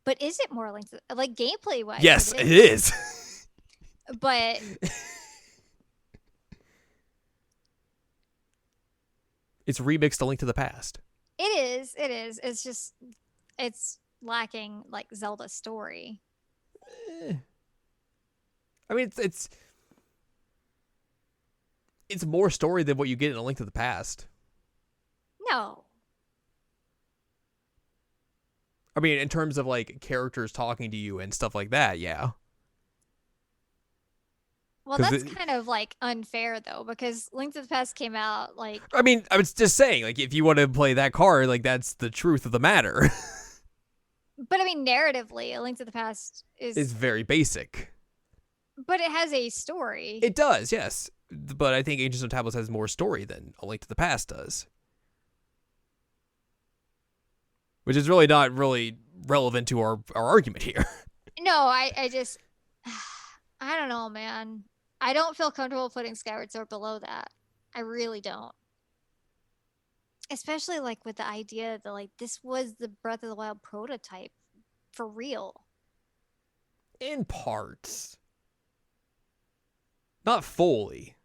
But is it more Link to like gameplay wise? Yes, it is. But It's remixed a Link to the Past. it is. It is. It's just it's lacking like Zelda's story. I mean, it's more story than what you get in A Link to the Past. No. I mean, in terms of like characters talking to you and stuff like that, yeah. Well, 'Cause that's kind of like unfair though, because Link to the Past came out like. I mean, I was just saying, like, if you want to play that card, like, that's the truth of the matter. But I mean, narratively, A Link to the Past is. It's very basic. But it has a story. It does, yes. But I think Ancient Stone Tablets has more story than A Link to the Past does. Which is really not really relevant to our argument here. No, I just. I don't know, man. I don't feel comfortable putting Skyward Sword below that. I really don't. Especially like with the idea that like this was the Breath of the Wild prototype for real. In parts. Not fully.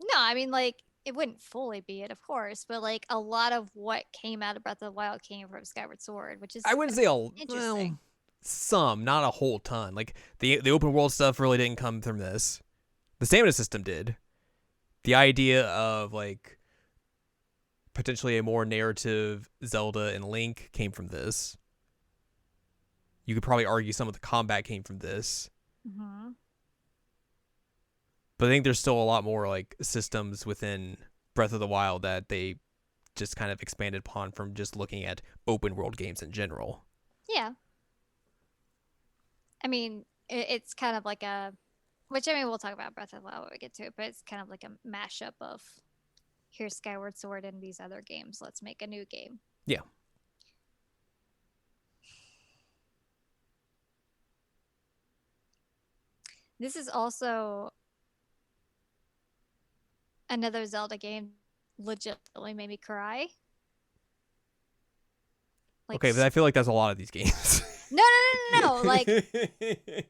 No, I mean like it wouldn't fully be it, of course, but like a lot of what came out of Breath of the Wild came from Skyward Sword, which is I wouldn't say interesting. well, some, not a whole ton. Like the open world stuff really didn't come from this. The stamina system did. The idea of like potentially a more narrative Zelda and Link came from this. You could probably argue some of the combat came from this. Mm-hmm. But I think there's still a lot more like systems within Breath of the Wild that they just kind of expanded upon from just looking at open world games in general. Yeah. I mean, it's kind of like a, which I mean, we'll talk about Breath of the Wild when we get to it, but it's kind of like a mashup of here's Skyward Sword and these other games. Let's make a new game. Yeah. This is also another Zelda game legitimately made me cry. Like, okay, but I feel like that's a lot of these games. No. Like,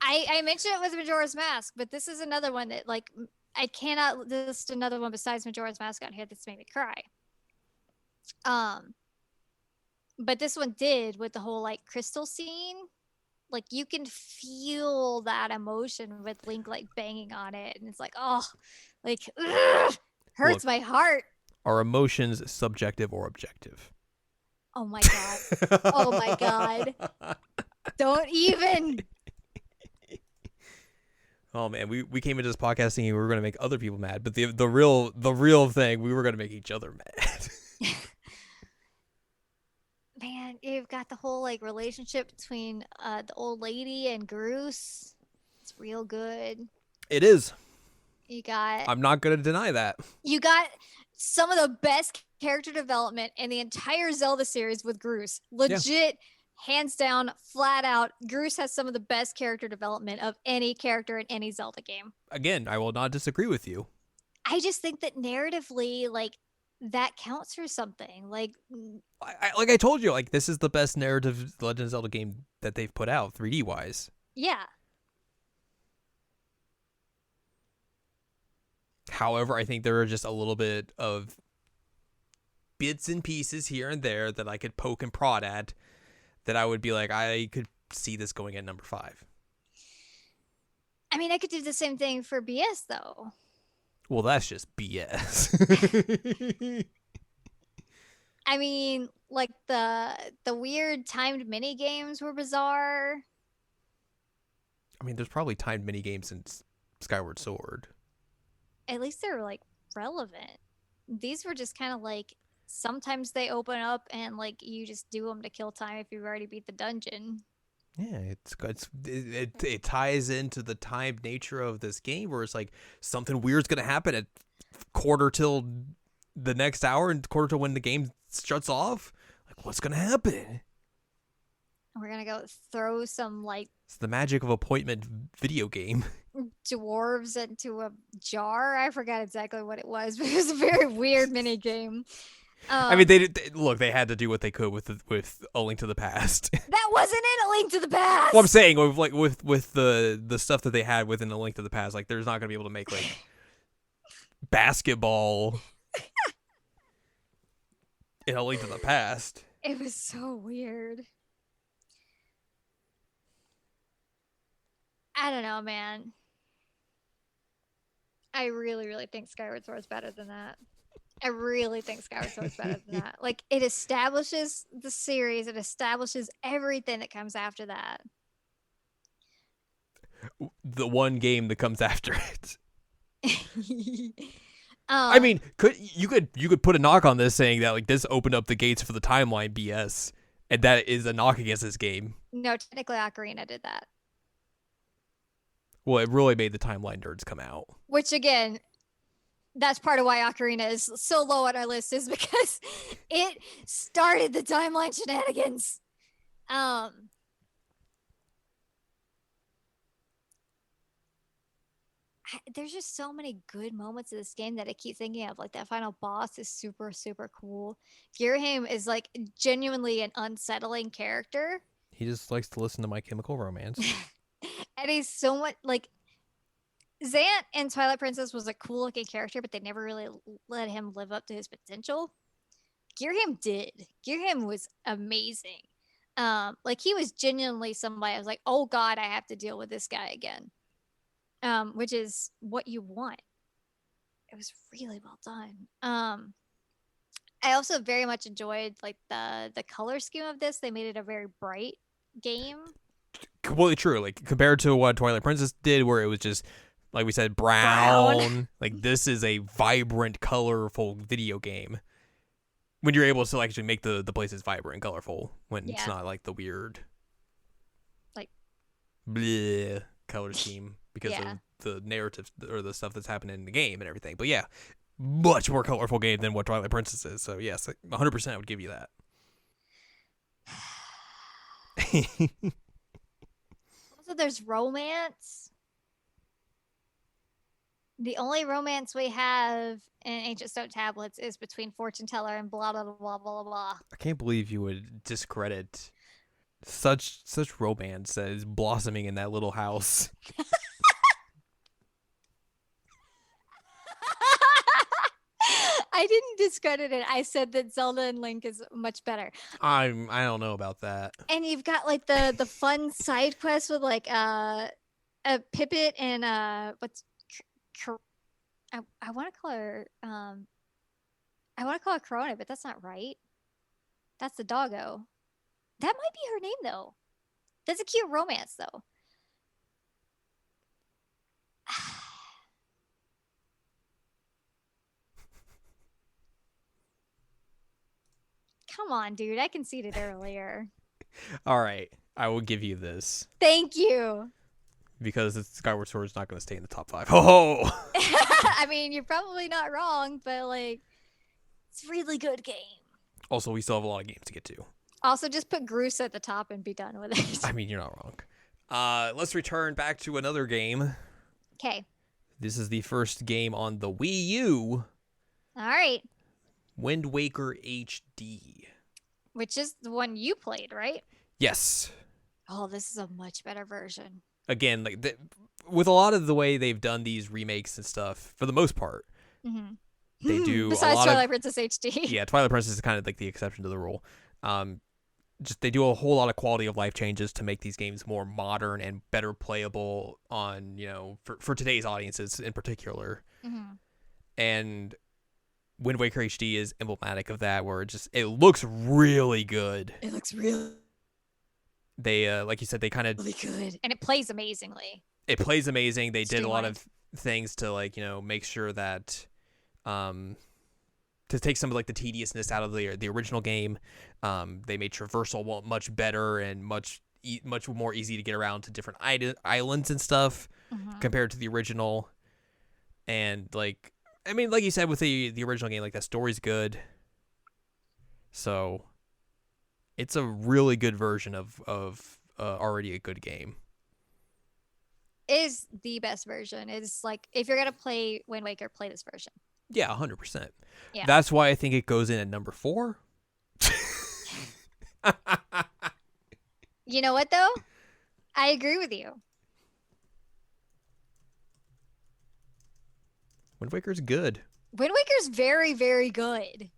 I mentioned it with Majora's Mask, but this is another one that, like, I cannot list another one besides Majora's Mask on here that's made me cry. But this one did with the whole, like, crystal scene. Like, you can feel that emotion with Link, like, banging on it. And it's like, oh, like, ugh, hurts my heart. Are emotions subjective or objective? Oh, my God. Oh, my God. Don't even. Oh man, we came into this podcast thinking we were going to make other people mad, but the real thing, we were going to make each other mad. Man, you've got the whole like relationship between the old lady and Groose. It's real good. It is. You got. I'm not going to deny that. You got some of the best character development in the entire Zelda series with Groose. Legit. Yeah. Hands down, flat out, Groose has some of the best character development of any character in any Zelda game. Again, I will not disagree with you. I just think that narratively, like, that counts for something. Like, Like I told you, like this is the best narrative Legend of Zelda game that they've put out 3D wise. yeah. However, I think there are just a little bit of bits and pieces here and there that I could poke and prod at that I would be like, I could see this going at number 5. I mean, I could do the same thing for BS though. Well, that's just BS. I mean, like the weird timed mini games were bizarre. I mean, there's probably timed mini games in Skyward Sword. At least they were like relevant. These were just kind of like sometimes they open up and like you just do them to kill time if you've already beat the dungeon. Yeah, it ties into the timed nature of this game where it's like something weird's gonna happen at quarter till the next hour and quarter till when the game shuts off. Like, what's gonna happen? We're gonna go throw some like It's the magic of appointment video game. dwarves into a jar. I forgot exactly what it was, but it was a very weird mini game. I mean, they had to do what they could with A Link to the Past. That wasn't in A Link to the Past. Well, I'm saying with the stuff that they had within A Link to the Past, like there's not gonna be able to make like basketball in A Link to the Past. It was so weird. I don't know, man. I really, really think Skyward Sword's better than that. I really think Skyward Sword's better than that. Like, it establishes the series. It establishes everything that comes after that. The one game that comes after it. I mean, you could put a knock on this saying that like this opened up the gates for the timeline BS, and that is a knock against this game. No, technically Ocarina did that. Well, it really made the timeline nerds come out. Which again, that's part of why Ocarina is so low on our list, is because it started the timeline shenanigans. There's just so many good moments of this game that I keep thinking of. Like that final boss is super, super cool. Girahim is like genuinely an unsettling character. He just likes to listen to My Chemical Romance. And he's so much like Zant in Twilight Princess was a cool looking character, but they never really let him live up to his potential. Girahim did. Girahim was amazing. Like he was genuinely somebody I was like, oh God, I have to deal with this guy again. Which is what you want. It was really well done. I also very much enjoyed like the color scheme of this. They made it a very bright game. Completely true. Like compared to what Twilight Princess did, where it was just like we said, brown. Like this is a vibrant, colorful video game. When you're able to actually make the places vibrant and colorful, when it's not like the weird, like, bleh color scheme because of the narrative or the stuff that's happening in the game and everything. But yeah, much more colorful game than what Twilight Princess is. So yes, 100% I would give you that. Also, there's romance. The only romance we have in Ancient Stone Tablets is between Fortune Teller and blah blah blah blah blah blah. I can't believe you would discredit such romance that is blossoming in that little house. I didn't discredit it. I said that Zelda and Link is much better. I don't know about that. And you've got like the fun side quest with like a Pippet and what's I want to call her I want to call her Corona, but that's not right. That's the doggo. That might be her name though. That's a cute romance though. Come on, dude. I conceded earlier. All right. I will give you this. Thank you. Because Skyward Sword is not going to stay in the top 5. Oh! I mean, you're probably not wrong, but like, it's a really good game. Also, we still have a lot of games to get to. Also, just put Groose at the top and be done with it. I mean, you're not wrong. Let's return back to another game. Okay. This is the first game on the Wii U, All right. Wind Waker HD. Which is the one you played, right? Yes. Oh, this is a much better version. Again, with a lot of the way they've done these remakes and stuff, for the most part, they do Besides a lot Twilight of Princess HD. yeah. Twilight Princess is kind of like the exception to the rule. Just they do a whole lot of quality of life changes to make these games more modern and better playable on for today's audiences in particular. And Wind Waker HD is emblematic of that, where it looks really good. It looks really They like you said, they kind of good, and it plays amazingly. It plays amazing. They did a lot Streamlined. of things to make sure that to take some of like the tediousness out of the original game. They made traversal much better and much more easy to get around to different islands and stuff compared to the original. And like you said with the original game, like that story's good. So it's a really good version of already a good game. Is the best version. It's like if you're gonna play Wind Waker, play this version. Yeah, 100%. Yeah. That's why I think it goes in at number 4. You know what though? I agree with you. Wind Waker's good. Wind Waker's very, very good.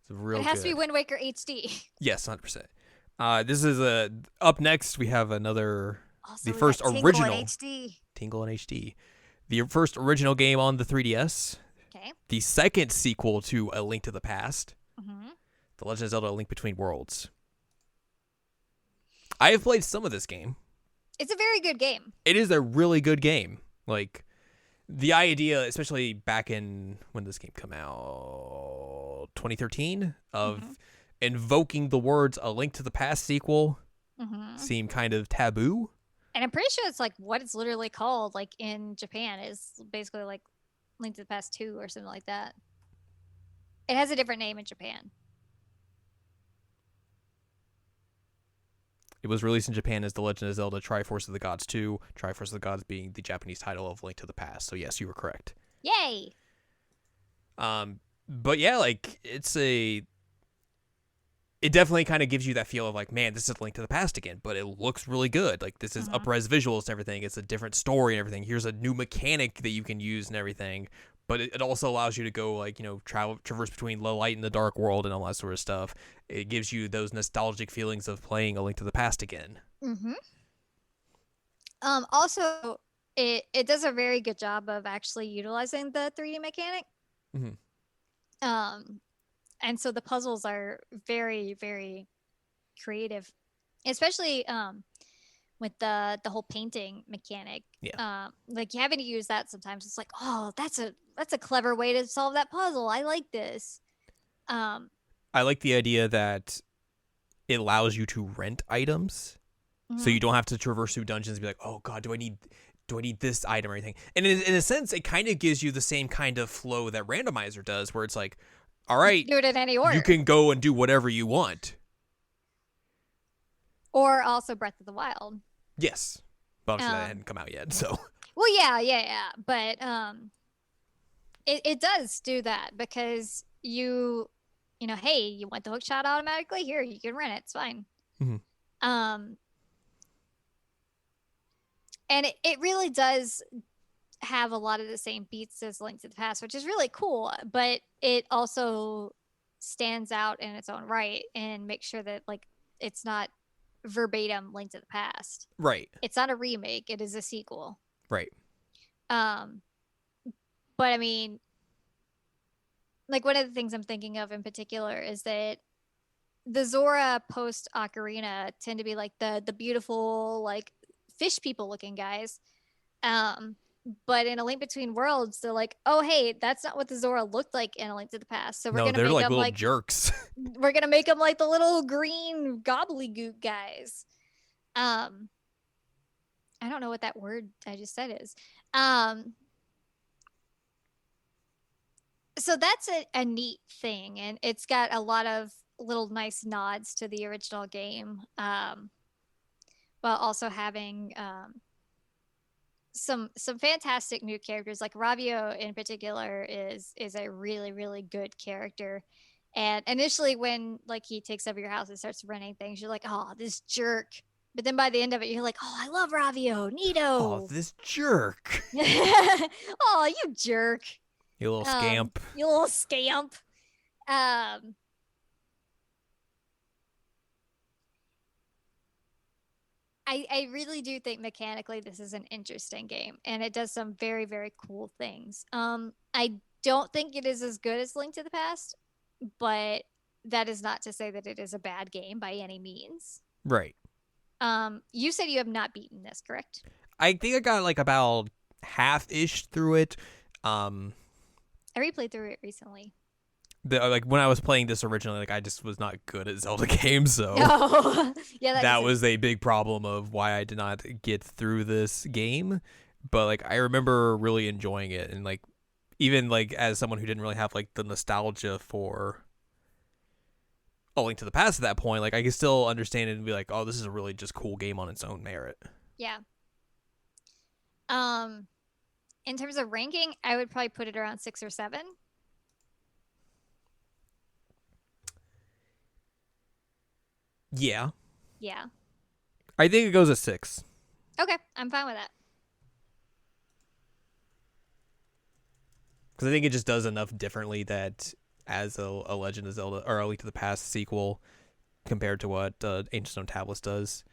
It's real. It has good. to be Wind Waker HD. Yes, 100%. This is up next. We have another Also, the first Tingle in original HD. Tingle in HD. The first original game on the 3DS. Okay. The second sequel to A Link to the Past. Mm-hmm. The Legend of Zelda: A Link Between Worlds. I have played some of this game. It's a very good game. It is a really good game. Like, the idea, especially back in when this game came out, 2013, of invoking the words "A Link to the Past" sequel seemed kind of taboo. And I'm pretty sure it's like what it's literally called, like in Japan, is basically like Link to the Past 2 or something like that. It has a different name in Japan. It was released in Japan as The Legend of Zelda: Triforce of the Gods 2, Triforce of the Gods being the Japanese title of Link to the Past. So yes, you were correct. Yay! But yeah, like it definitely kind of gives you that feel of like, man, this is Link to the Past again, but it looks really good. Like, this is up-res visuals and everything. It's a different story and everything. Here's a new mechanic that you can use and everything. But it also allows you to go, like, traverse between the light and the dark world and all that sort of stuff. It gives you those nostalgic feelings of playing A Link to the Past again. Also, it does a very good job of actually utilizing the 3D mechanic. And so the puzzles are very, very creative, especially with the whole painting mechanic. Yeah. Like having to use that sometimes, it's like, oh, that's a clever way to solve that puzzle. I like this. I like the idea that it allows you to rent items, so you don't have to traverse through dungeons and be like, oh god, do I need this item or anything? And in a sense, it kind of gives you the same kind of flow that Randomizer does, where it's like, all right, do it in any order. You can go and do whatever you want. Or also Breath of the Wild. Yes. But obviously that hadn't come out yet, so. Well, yeah. But it does do that because hey, you want the hook shot automatically? Here, you can rent it. It's fine. And it really does have a lot of the same beats as Link to the Past, which is really cool, but it also stands out in its own right and makes sure that like it's not verbatim Link to the Past. Right. It's not a remake, it is a sequel. Right. But I mean, like one of the things I'm thinking of in particular is that the Zora post Ocarina tend to be like the beautiful like fish people looking guys. But in A Link Between Worlds, they're like, oh, hey, that's not what the Zora looked like in A Link to the Past. So we're going to make them like jerks. We're going to make them like the little green gobbledygook guys. I don't know what that word I just said is. So that's a neat thing. And it's got a lot of little nice nods to the original game, while also having some fantastic new characters. Like Ravio in particular is a really really good character. And initially, when like he takes over your house and starts running things, you're like, oh, this jerk. But then by the end of it, you're like, oh, I love Ravio, Oh, Neato. this jerk. Oh, you jerk. You little scamp. You little scamp. I really do think mechanically this is an interesting game, and it does some very, very cool things. I don't think it is as good as Link to the Past, but that is not to say that it is a bad game by any means. Right. You said you have not beaten this, correct? I think I got like about half-ish through it. I replayed through it recently. Like when I was playing this originally, like I just was not good at Zelda games, so No. Yeah, that was a big problem of why I did not get through this game. But like I remember really enjoying it, and like even like as someone who didn't really have like the nostalgia for A Link to the Past at that point, like I could still understand it and be like, oh, this is a really just cool game on its own merit. Yeah. In terms of ranking, I would probably put it around 6 or 7. Yeah. Yeah. I think it goes a 6. Okay, I'm fine with that. Because I think it just does enough differently that as a Legend of Zelda or A Link to the Past sequel compared to what Ancient Stone Tablets does,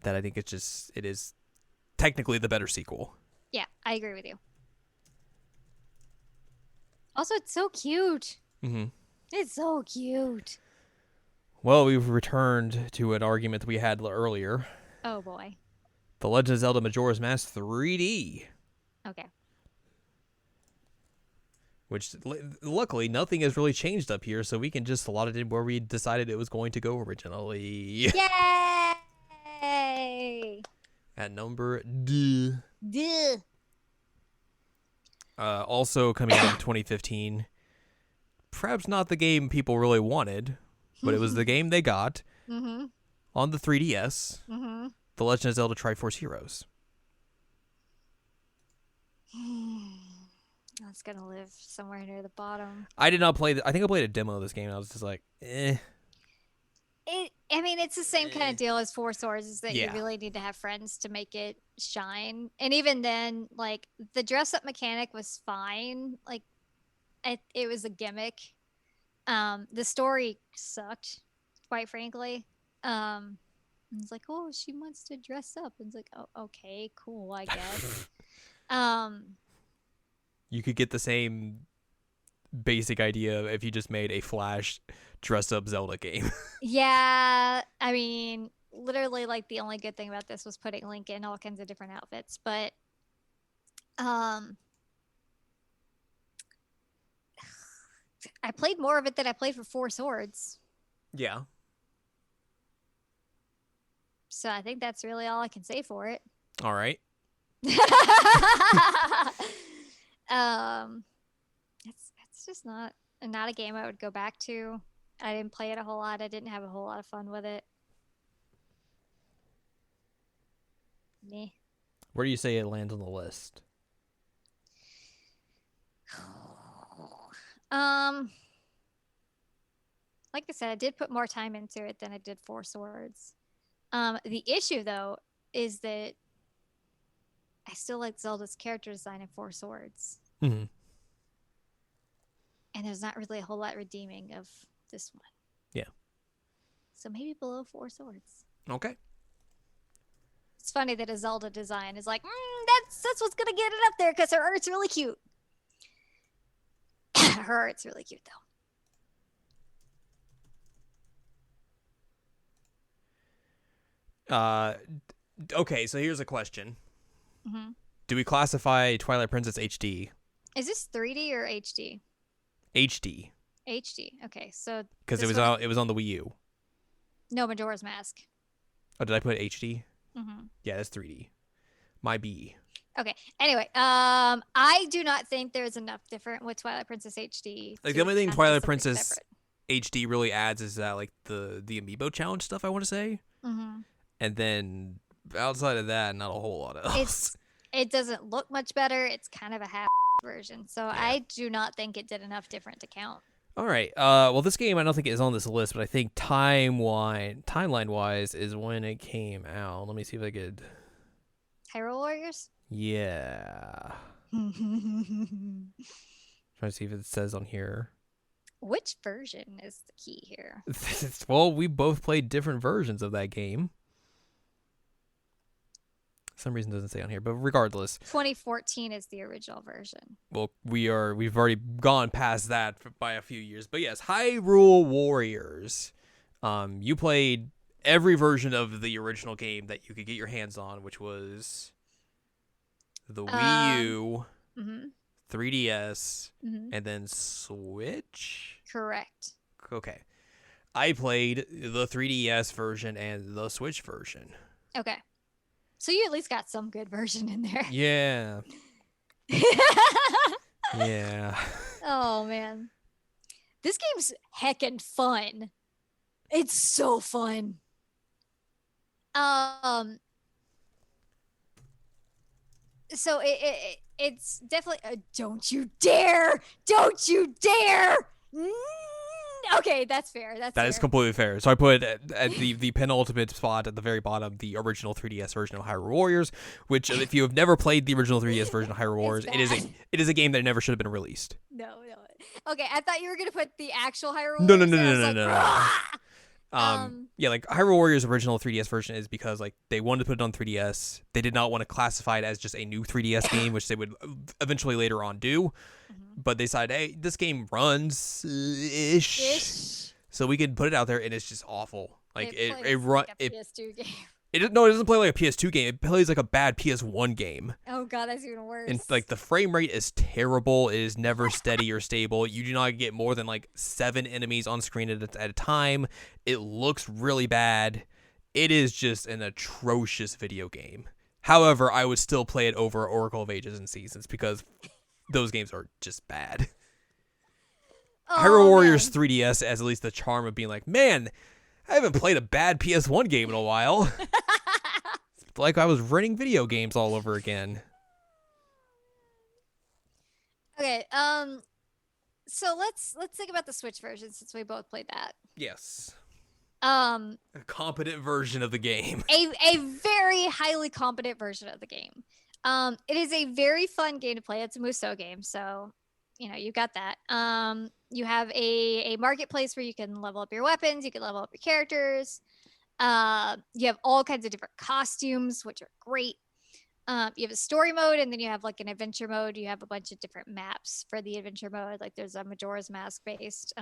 that I think it is technically the better sequel. Yeah, I agree with you. Also, it's so cute. Mm-hmm. It's so cute. Well, we've returned to an argument that we had earlier. Oh, boy. The Legend of Zelda Majora's Mask 3D. Okay. Which, luckily, nothing has really changed up here, so we can just slot it in where we decided it was going to go originally. Yay! At number D. Duh. Also coming out in 2015. Perhaps not the game people really wanted, but it was the game they got on the 3DS. The Legend of Zelda Triforce Heroes. That's gonna live somewhere near the bottom. I did not play. I think I played a demo of this game, and I was just like, eh. I mean, it's the same kind of deal as Four Swords, is that Yeah. you really need to have friends to make it shine. And even then, like, the dress-up mechanic was fine. Like, it was a gimmick. The story sucked, quite frankly. It's like, oh, she wants to dress up. And it's like, oh, okay, cool, I guess. You could get the same basic idea if you just made a Flash dress-up Zelda game. Yeah, I mean, literally, like, the only good thing about this was putting Link in all kinds of different outfits. But, I played more of it than I played for Four Swords. Yeah. So I think that's really all I can say for it. All right. It's just not a game I would go back to. I didn't play it a whole lot. I didn't have a whole lot of fun with it. Meh. Where do you say it lands on the list? Like I said, I did put more time into it than I did Four Swords. The issue though is that I still like Zelda's character design in Four Swords. Mm-hmm. And there's not really a whole lot redeeming of this one. Yeah. So maybe below Four Swords. Okay. It's funny that a Zelda design is like, that's what's gonna get it up there because her art's really cute. Her art's really cute though. Okay, so here's a question. Mm-hmm. Do we classify Twilight Princess HD? Is this 3D or HD? HD. HD. Okay, so Because it was on the Wii U. No, Majora's Mask. Oh, did I put HD? Mm-hmm. Yeah, that's 3D. My B. Okay. Anyway, I do not think there's enough different with Twilight Princess HD. Like the only thing Twilight Princess separate. HD really adds is that like the Amiibo challenge stuff, I want to say. Mm-hmm. And then outside of that, not a whole lot else. It doesn't look much better. It's kind of a half version. So Yeah. I do not think it did enough different to count. All right. Well, this game I don't think is on this list, but I think timeline wise is when it came out. Let me see if I could. Hyrule Warriors? Yeah. Trying to see if it says on here. Which version is the key here? Well, we both played different versions of that game. Some reason it doesn't say on here, but regardless, 2014 is the original version. well, we've already gone past that by a few years. But yes, Hyrule Warriors. You played every version of the original game that you could get your hands on, which was the Wii U, Mm-hmm. 3DS, Mm-hmm. and then Switch. Correct. Okay, I played the 3DS version and the Switch version. Okay. So you at least got some good version in there. Yeah. Yeah. Oh man. This game's heckin' fun. It's so fun. So it's definitely don't you dare! Don't you dare! Okay, that's fair. That's That fair. is completely fair. So I put at the penultimate spot at the very bottom the original 3DS version of Hyrule Warriors, which if you have never played the original 3DS version of Hyrule Warriors, it is a game that never should have been released. No. Okay, I thought you were gonna put the actual Hyrule No, Warriors. No. Yeah, like Hyrule Warriors original 3DS version is because like they wanted to put it on 3DS. They did not want to classify it as just a new 3DS game, which they would eventually later on do. But they decided, hey, this game runs ish, so we can put it out there, and it's just awful. Like it like a PS2 game. It doesn't play like a PS2 game. It plays like a bad PS1 game. Oh god, that's even worse. And like the frame rate is terrible. It is never steady or stable. You do not get more than like 7 enemies on screen at a time. It looks really bad. It is just an atrocious video game. However, I would still play it over Oracle of Ages and Seasons because those games are just bad. Hyrule Warriors 3DS has at least the charm of being like, man, I haven't played a bad PS1 game in a while. It's like I was renting video games all over again. Okay, so let's think about the Switch version since we both played that. Yes. A competent version of the game. A very highly competent version of the game. It is a very fun game to play. It's a Musou game, so you got that. You have a marketplace where you can level up your weapons, you can level up your characters. You have all kinds of different costumes, which are great. You have a story mode, and then you have like an adventure mode. You have a bunch of different maps for the adventure mode. Like there's a Majora's Mask based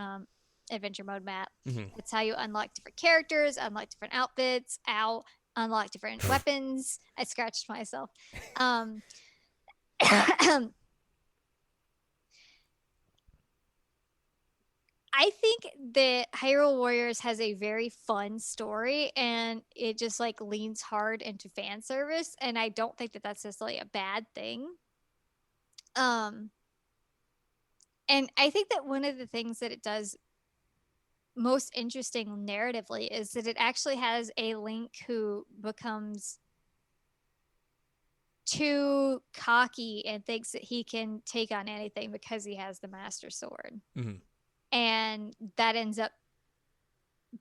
adventure mode map. It's how you unlock different characters, unlock different outfits, unlock different weapons. I scratched myself. I think that Hyrule Warriors has a very fun story, and it just like leans hard into fan service, and I don't think that that's necessarily a bad thing. And I think that one of the things that it does most interesting narratively is that it actually has a Link who becomes too cocky and thinks that he can take on anything because he has the Master Sword. And that ends up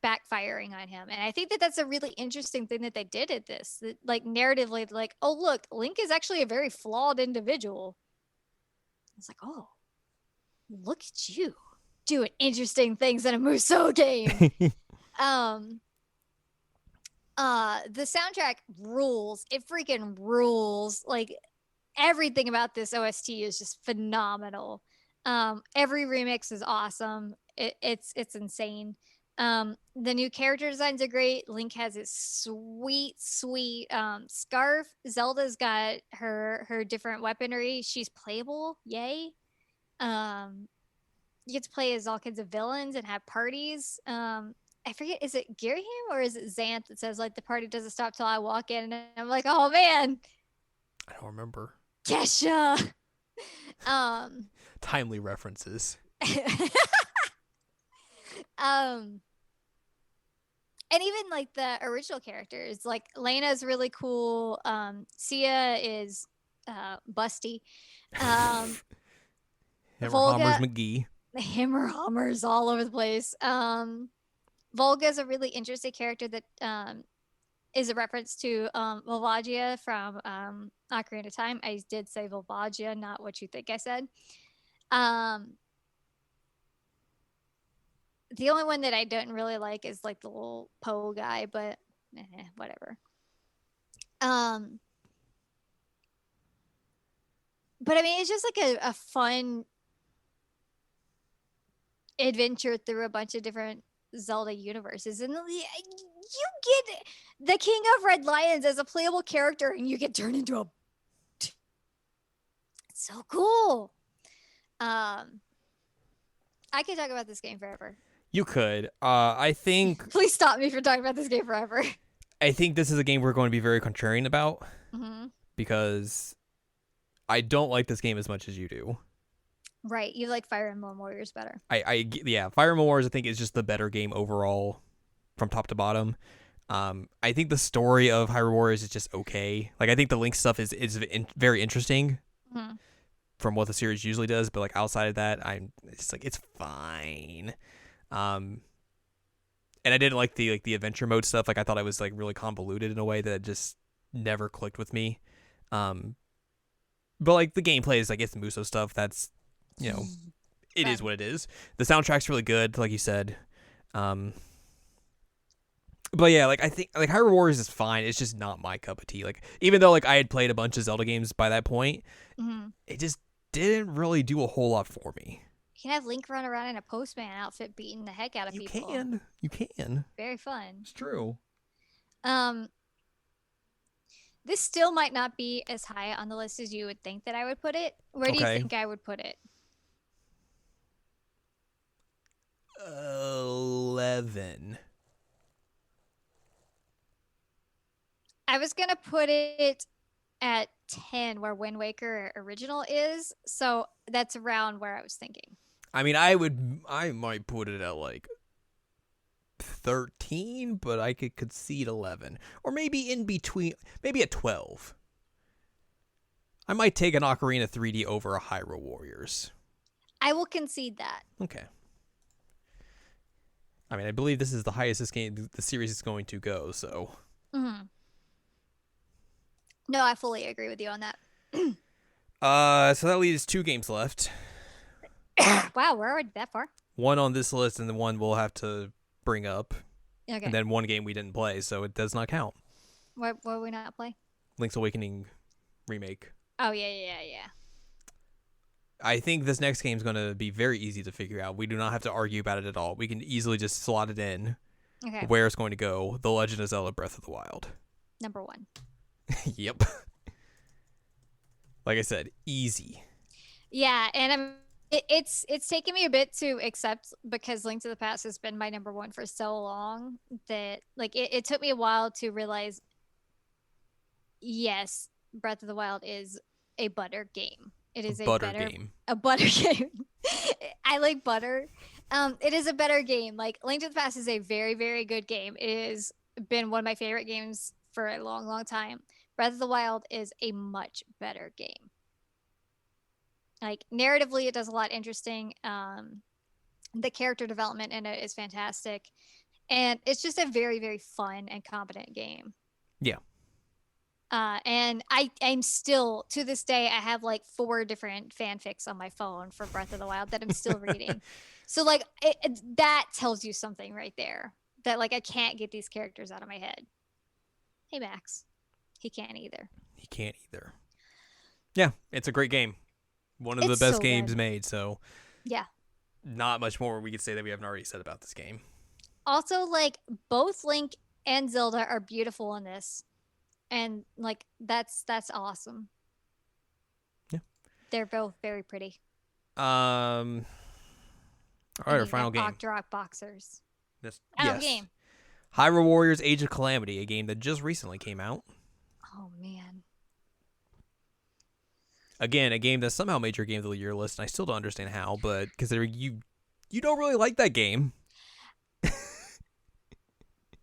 backfiring on him. And I think that that's a really interesting thing that they did at this. That, like narratively, like, oh look, Link is actually a very flawed individual. It's like, oh, look at you doing interesting things in a Musou game. The soundtrack rules. It freaking rules. Like everything about this OST is just phenomenal. Every remix is awesome. It's insane. The new character designs are great. Link has his sweet scarf. Zelda's got her different weaponry. She's playable. Yay. You get to play as all kinds of villains and have parties. I forget, is it Girahim or is it Xanth that says like the party doesn't stop till I walk in? And I'm like, oh man, I don't remember. Kesha. Timely references. And even like the original characters, like Lena's really cool. Sia is busty. Um, Hammer Hammers Volga, McGee. the hammer hammers all over the place. Volga is a really interesting character that is a reference to Volvagia from Ocarina of Time. I did say Volvagia, not what you think I said. Um, the only one that I don't really like is like the little Poe guy, but whatever. Um, but I mean, it's just like a fun adventure through a bunch of different Zelda universes, and you get the King of Red Lions as a playable character, and you get turned into a. It's so cool. I could talk about this game forever. You could. I think. Please stop me from talking about this game forever. I think this is a game we're going to be very contrarian about because I don't like this game as much as you do. Right, you like Fire Emblem Warriors better. Yeah, Fire Emblem Warriors I think is just the better game overall, from top to bottom. I think the story of Hyrule Warriors is just okay. Like I think the Link stuff is very interesting from what the series usually does, but like outside of that, it's like it's fine. And I didn't like the adventure mode stuff. Like I thought it was like really convoluted in a way that just never clicked with me. But like the gameplay is like it's Muso stuff. That's it is what it is. The soundtrack's really good, like you said. But yeah, like I think like Hyrule Warriors is fine. It's just not my cup of tea. Like even though like I had played a bunch of Zelda games by that point, it just didn't really do a whole lot for me. You can have Link run around in a postman outfit beating the heck out of people. You can. Very fun. It's true. This still might not be as high on the list as you would think that I would put it. Where do you think I would put it? 11. I was gonna put it at 10 where Wind Waker original is, so that's around where I was thinking. I mean, I might put it at like 13, but I could concede 11, or maybe in between, maybe at 12. I might take an Ocarina 3D over a Hyrule Warriors. I will concede that. Okay. I mean, I believe this is the highest the series is going to go, so. No, I fully agree with you on that. So that leaves 2 games left. Wow, we're already that far. One on this list, and the one we'll have to bring up. Okay. And then one game we didn't play, so it does not count. What will we not play? Link's Awakening remake. Oh, yeah. I think this next game is going to be very easy to figure out. We do not have to argue about it at all. We can easily just slot it in where it's going to go. The Legend of Zelda Breath of the Wild. Number 1. Yep. Like I said, easy. Yeah, and it's taken me a bit to accept because Link to the Past has been my number 1 for so long that like it took me a while to realize, yes, Breath of the Wild is a butter game. It is a butter game. A butter game. I like butter. It is a better game. Like Link to the Past is a very, very good game. It has been one of my favorite games for a long, long time. Breath of the Wild is a much better game. Like narratively, it does a lot interesting. The character development in it is fantastic, and it's just a very, very fun and competent game. Yeah. And I'm still to this day I have like 4 different fanfics on my phone for Breath of the Wild that I'm still reading. So like that tells you something right there that like I can't get these characters out of my head. Hey Max, he can't either. Yeah, it's a great game. One of the best games made. So yeah, not much more we could say that we haven't already said about this game. Also, like both Link and Zelda are beautiful in this. And like that's awesome. Yeah. They're both very pretty. All right, our final game. Octorok Boxers. Yes. Game. Hyrule Warriors Age of Calamity, a game that just recently came out. Oh man. Again, a game that somehow made your game of the year list, and I still don't understand how, but considering you don't really like that game.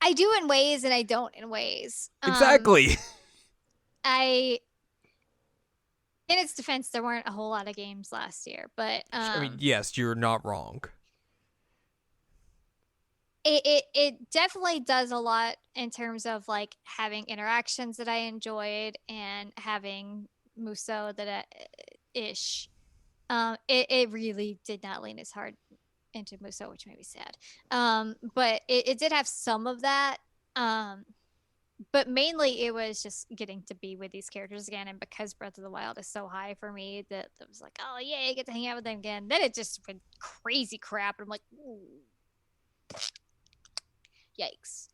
I do in ways and I don't in ways. Exactly. In its defense, there weren't a whole lot of games last year, but I mean, yes, you're not wrong. it definitely does a lot in terms of like having interactions that I enjoyed and having Muso that ish. It really did not lean as hard into Muso, which made me sad. But it did have some of that. But mainly it was just getting to be with these characters again, and because Breath of the Wild is so high for me, that it was like, oh yeah, I get to hang out with them again. Then it just went crazy crap, and I'm like, ooh. Yikes.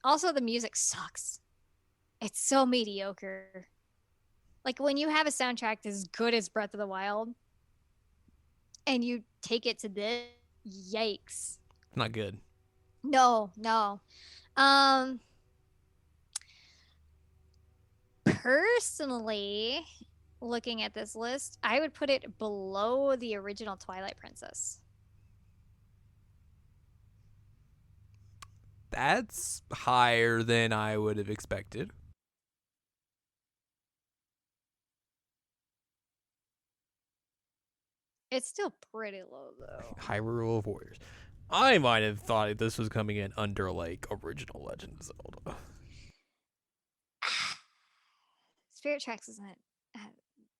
Also the music sucks. It's so mediocre. Like when you have a soundtrack as good as Breath of the Wild and you take it to this, yikes. Not good. No. Personally, looking at this list, I would put it below the original Twilight Princess. That's higher than I would have expected. It's still pretty low though. Hyrule Warriors. I might have thought this was coming in under like original Legend of Zelda. Spirit Tracks isn't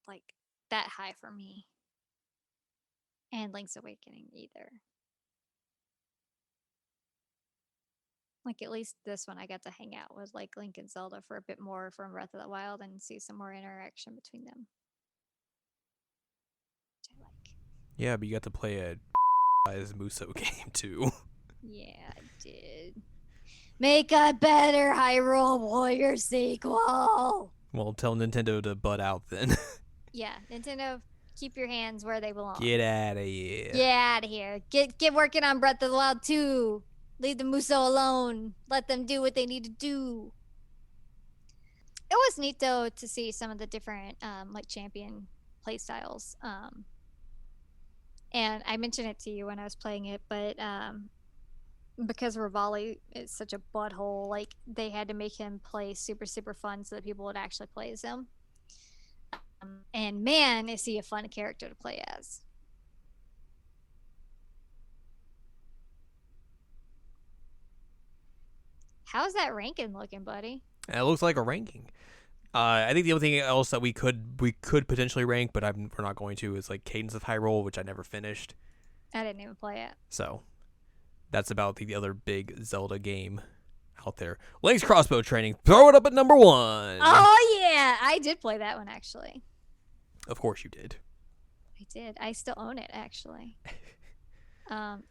like that high for me. And Link's Awakening either. Like at least this one I got to hang out with like Link and Zelda for a bit more from Breath of the Wild and see some more interaction between them. Which I like. Yeah, but you got to play a as Muso game too. Yeah, I did. Make a better Hyrule Warrior sequel. Well, tell Nintendo to butt out then. Yeah, Nintendo, keep your hands where they belong. Get out of here. Get out of here. Get working on Breath of the Wild 2. Leave the Muso alone. Let them do what they need to do. It was neat though to see some of the different like champion playstyles. And I mentioned it to you when I was playing it, but because Rivali is such a butthole, like they had to make him play super fun so that people would actually play as him. And man, is he a fun character to play as. How's that ranking looking, buddy? It looks like a ranking. I think the only thing else that we could potentially rank, but we're not going to, is like Cadence of Hyrule, which I never finished. I didn't even play it. So that's about the other big Zelda game out there. Link's Crossbow Training. Throw it up at number 1. Oh yeah, I did play that one actually. Of course you did. I did. I still own it actually.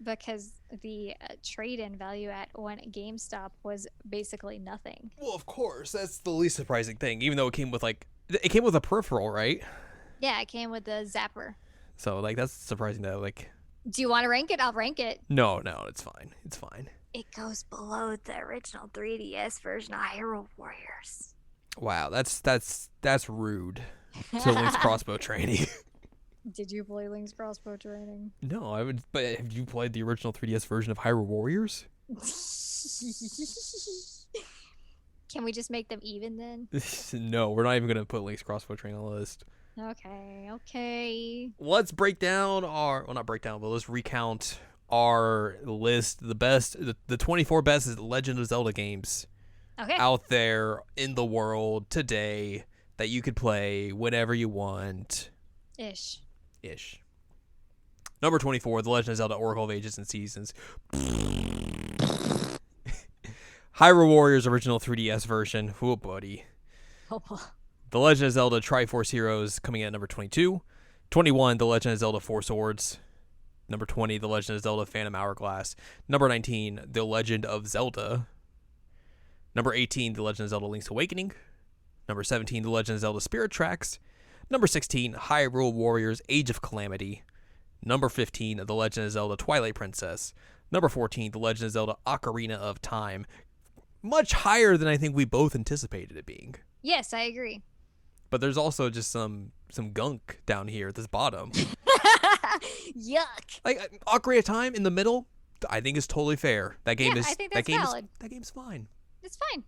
Because the trade-in value at one GameStop was basically nothing. Well, of course, that's the least surprising thing. Even though it came with a peripheral, right? Yeah, it came with the Zapper. So like that's surprising that like. Do you want to rank it? I'll rank it. No, it's fine. It's fine. It goes below the original 3DS version of Hyrule Warriors. Wow, that's rude to Link's Crossbow Training. Did you play Link's Crossbow Training? No, I would. But have you played the original 3DS version of Hyrule Warriors? Can we just make them even then? No, we're not even gonna put Link's Crossbow Training on the list. Okay. Let's break down not break down, but let's recount our list. The 24 best Legend of Zelda games out there in the world today that you could play whenever you want. Ish. Number 24, The Legend of Zelda Oracle of Ages and Seasons. Hyrule Warriors original 3DS version. Oh, buddy. The Legend of Zelda Triforce Heroes coming in at number 22. 21, The Legend of Zelda Four Swords. Number 20, The Legend of Zelda Phantom Hourglass. Number 19, The Legend of Zelda. Number 18, The Legend of Zelda Link's Awakening. Number 17, The Legend of Zelda Spirit Tracks. Number 16, Hyrule Warriors Age of Calamity. Number 15, The Legend of Zelda Twilight Princess. Number 14, The Legend of Zelda Ocarina of Time. Much higher than I think we both anticipated it being. Yes, I agree. But there's also just some gunk down here at this bottom. Yuck. Like Ocarina of Time in the middle, I think is totally fair. That game is I think that's valid. That game's fine. It's fine.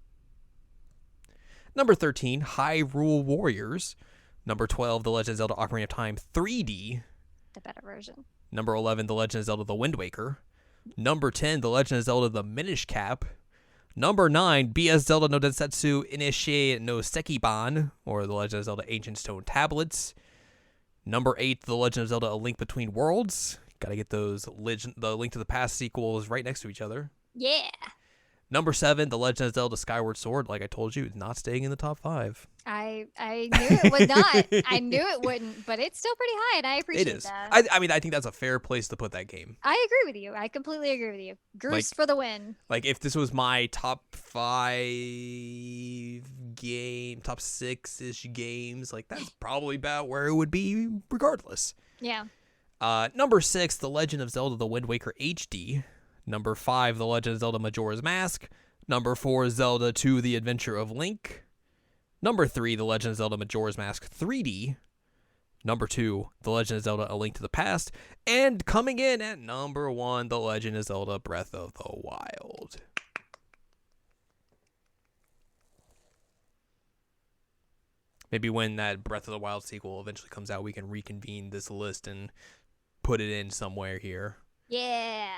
Number 13, Hyrule Warriors. Number 12, The Legend of Zelda Ocarina of Time 3D. The better version. Number 11, The Legend of Zelda The Wind Waker. Number 10, The Legend of Zelda The Minish Cap. Number 9, BS Zelda no Densetsu Inishi no Sekiban, or The Legend of Zelda Ancient Stone Tablets. Number 8, The Legend of Zelda A Link Between Worlds. Gotta get those the Link to the Past sequels right next to each other. Yeah. Number 7, The Legend of Zelda Skyward Sword, like I told you, is not staying in the top 5. I knew it would not. I knew it wouldn't, but it's still pretty high, and I appreciate It is. that. I mean, I think that's a fair place to put that game. I agree with you. I completely agree with you. Goose for the win. Like, if this was my top 5 top 6-ish games, like, that's probably about where it would be regardless. Yeah. Number 6, The Legend of Zelda The Wind Waker HD. Number 5, The Legend of Zelda Majora's Mask. Number 4, Zelda 2 The Adventure of Link. Number 3, The Legend of Zelda Majora's Mask 3D. Number 2, The Legend of Zelda A Link to the Past. And coming in at number 1, The Legend of Zelda Breath of the Wild. Maybe when that Breath of the Wild sequel eventually comes out, we can reconvene this list and put it in somewhere here. Yeah.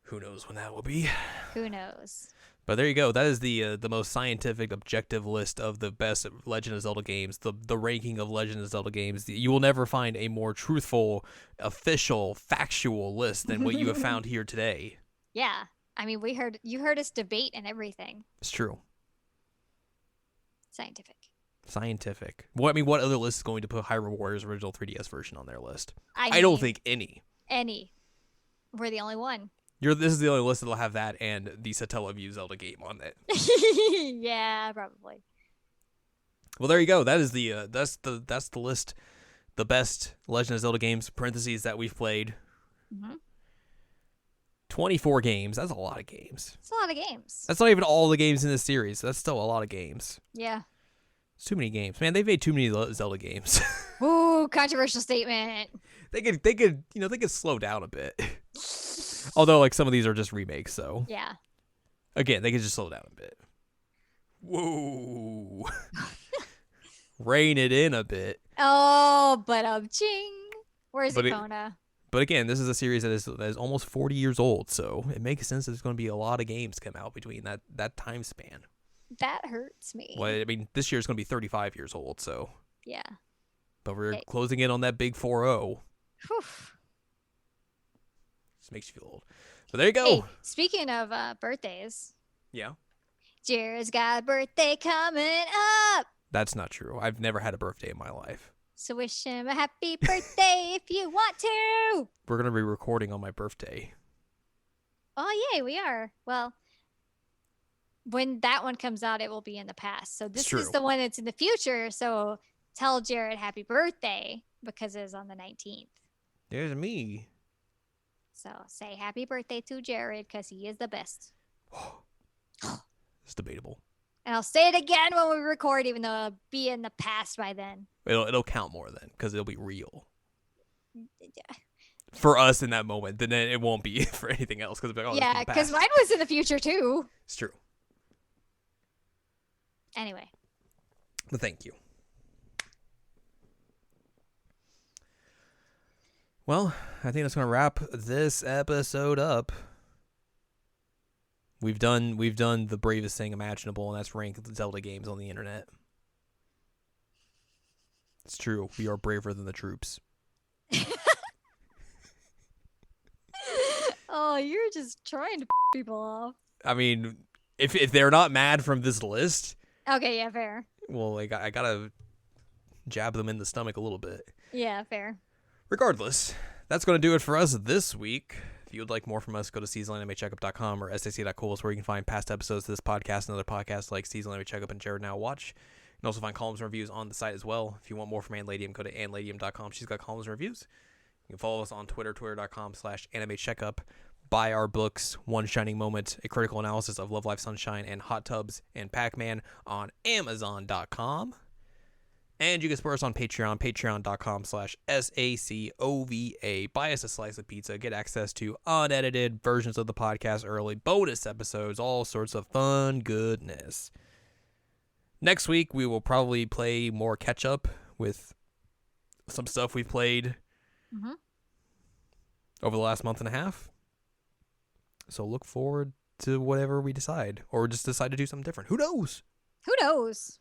Who knows when that will be? Who knows? But there you go. That is the most scientific, objective list of the best Legend of Zelda games. The ranking of Legend of Zelda games. You will never find a more truthful, official, factual list than what you have found here today. Yeah. I mean, you heard us debate and everything. It's true. Scientific. What other list is going to put Hyrule Warriors original 3DS version on their list? I I don't mean, think any. We're the only one. This is the only list that'll have that and the Satellaview Zelda game on it. Yeah, probably. Well, there you go. That is that's the list. The best Legend of Zelda games (parentheses) that we've played. Mm-hmm. 24 games. That's a lot of games. It's a lot of games. That's not even all the games in this series. That's still a lot of games. Yeah. It's too many games, man. They've made too many Zelda games. Ooh, controversial statement. They could slow down a bit. Although, like, some of these are just remakes, so Yeah. again, they could just slow down a bit. Whoa. Rein it in a bit. Oh, but ching. Where's But Epona? But again, this is a series that is almost 40 years old, so it makes sense that there's going to be a lot of games come out between that time span. That hurts me. Well, I mean, this year is going to be 35 years old, so. Yeah. But we're closing in on that big 4-0. Whew. Just makes you feel old. But there you go. Hey, speaking of birthdays. Yeah. Jared's got a birthday coming up. That's not true. I've never had a birthday in my life. So wish him a happy birthday if you want to. We're going to be recording on my birthday. Oh, yay, we are. Well, when that one comes out, it will be in the past. So this is the one that's in the future. So tell Jared happy birthday because it's on the 19th. There's me. So say happy birthday to Jared because he is the best. It's debatable. And I'll say it again when we record, even though it'll be in the past by then. It'll count more then because it'll be real. For us in that moment, then it won't be for anything else. Yeah, because mine was in the future too. It's true. Anyway. But thank you. Well, I think that's going to wrap this episode up. We've done the bravest thing imaginable, and that's rank Zelda games on the internet. It's true. We are braver than the troops. Oh, you're just trying to people off. I mean, if they're not mad from this list, okay, yeah, fair. Well, I gotta jab them in the stomach a little bit. Yeah, fair. Regardless, that's going to do it for us this week. If you would like more from us, go to seasonalanimecheckup.com or sac.cool, where you can find past episodes of this podcast and other podcasts like Seasonal Anime Checkup and Jared Now Watch. You can also find columns and reviews on the site as well. If you want more from Ann Ladium, go to annladium.com. She's got columns and reviews. You can follow us on Twitter, twitter.com/animecheckup. Buy our books, One Shining Moment, A Critical Analysis of Love, Life, Sunshine, and Hot Tubs and Pac-Man on Amazon.com. And you can support us on Patreon, patreon.com/SACOVA. Buy us a slice of pizza, get access to unedited versions of the podcast early, bonus episodes, all sorts of fun goodness. Next week, we will probably play more catch-up with some stuff we've played Mhm. over the last month and a half. So look forward to whatever we decide, or just decide to do something different. Who knows? Who knows?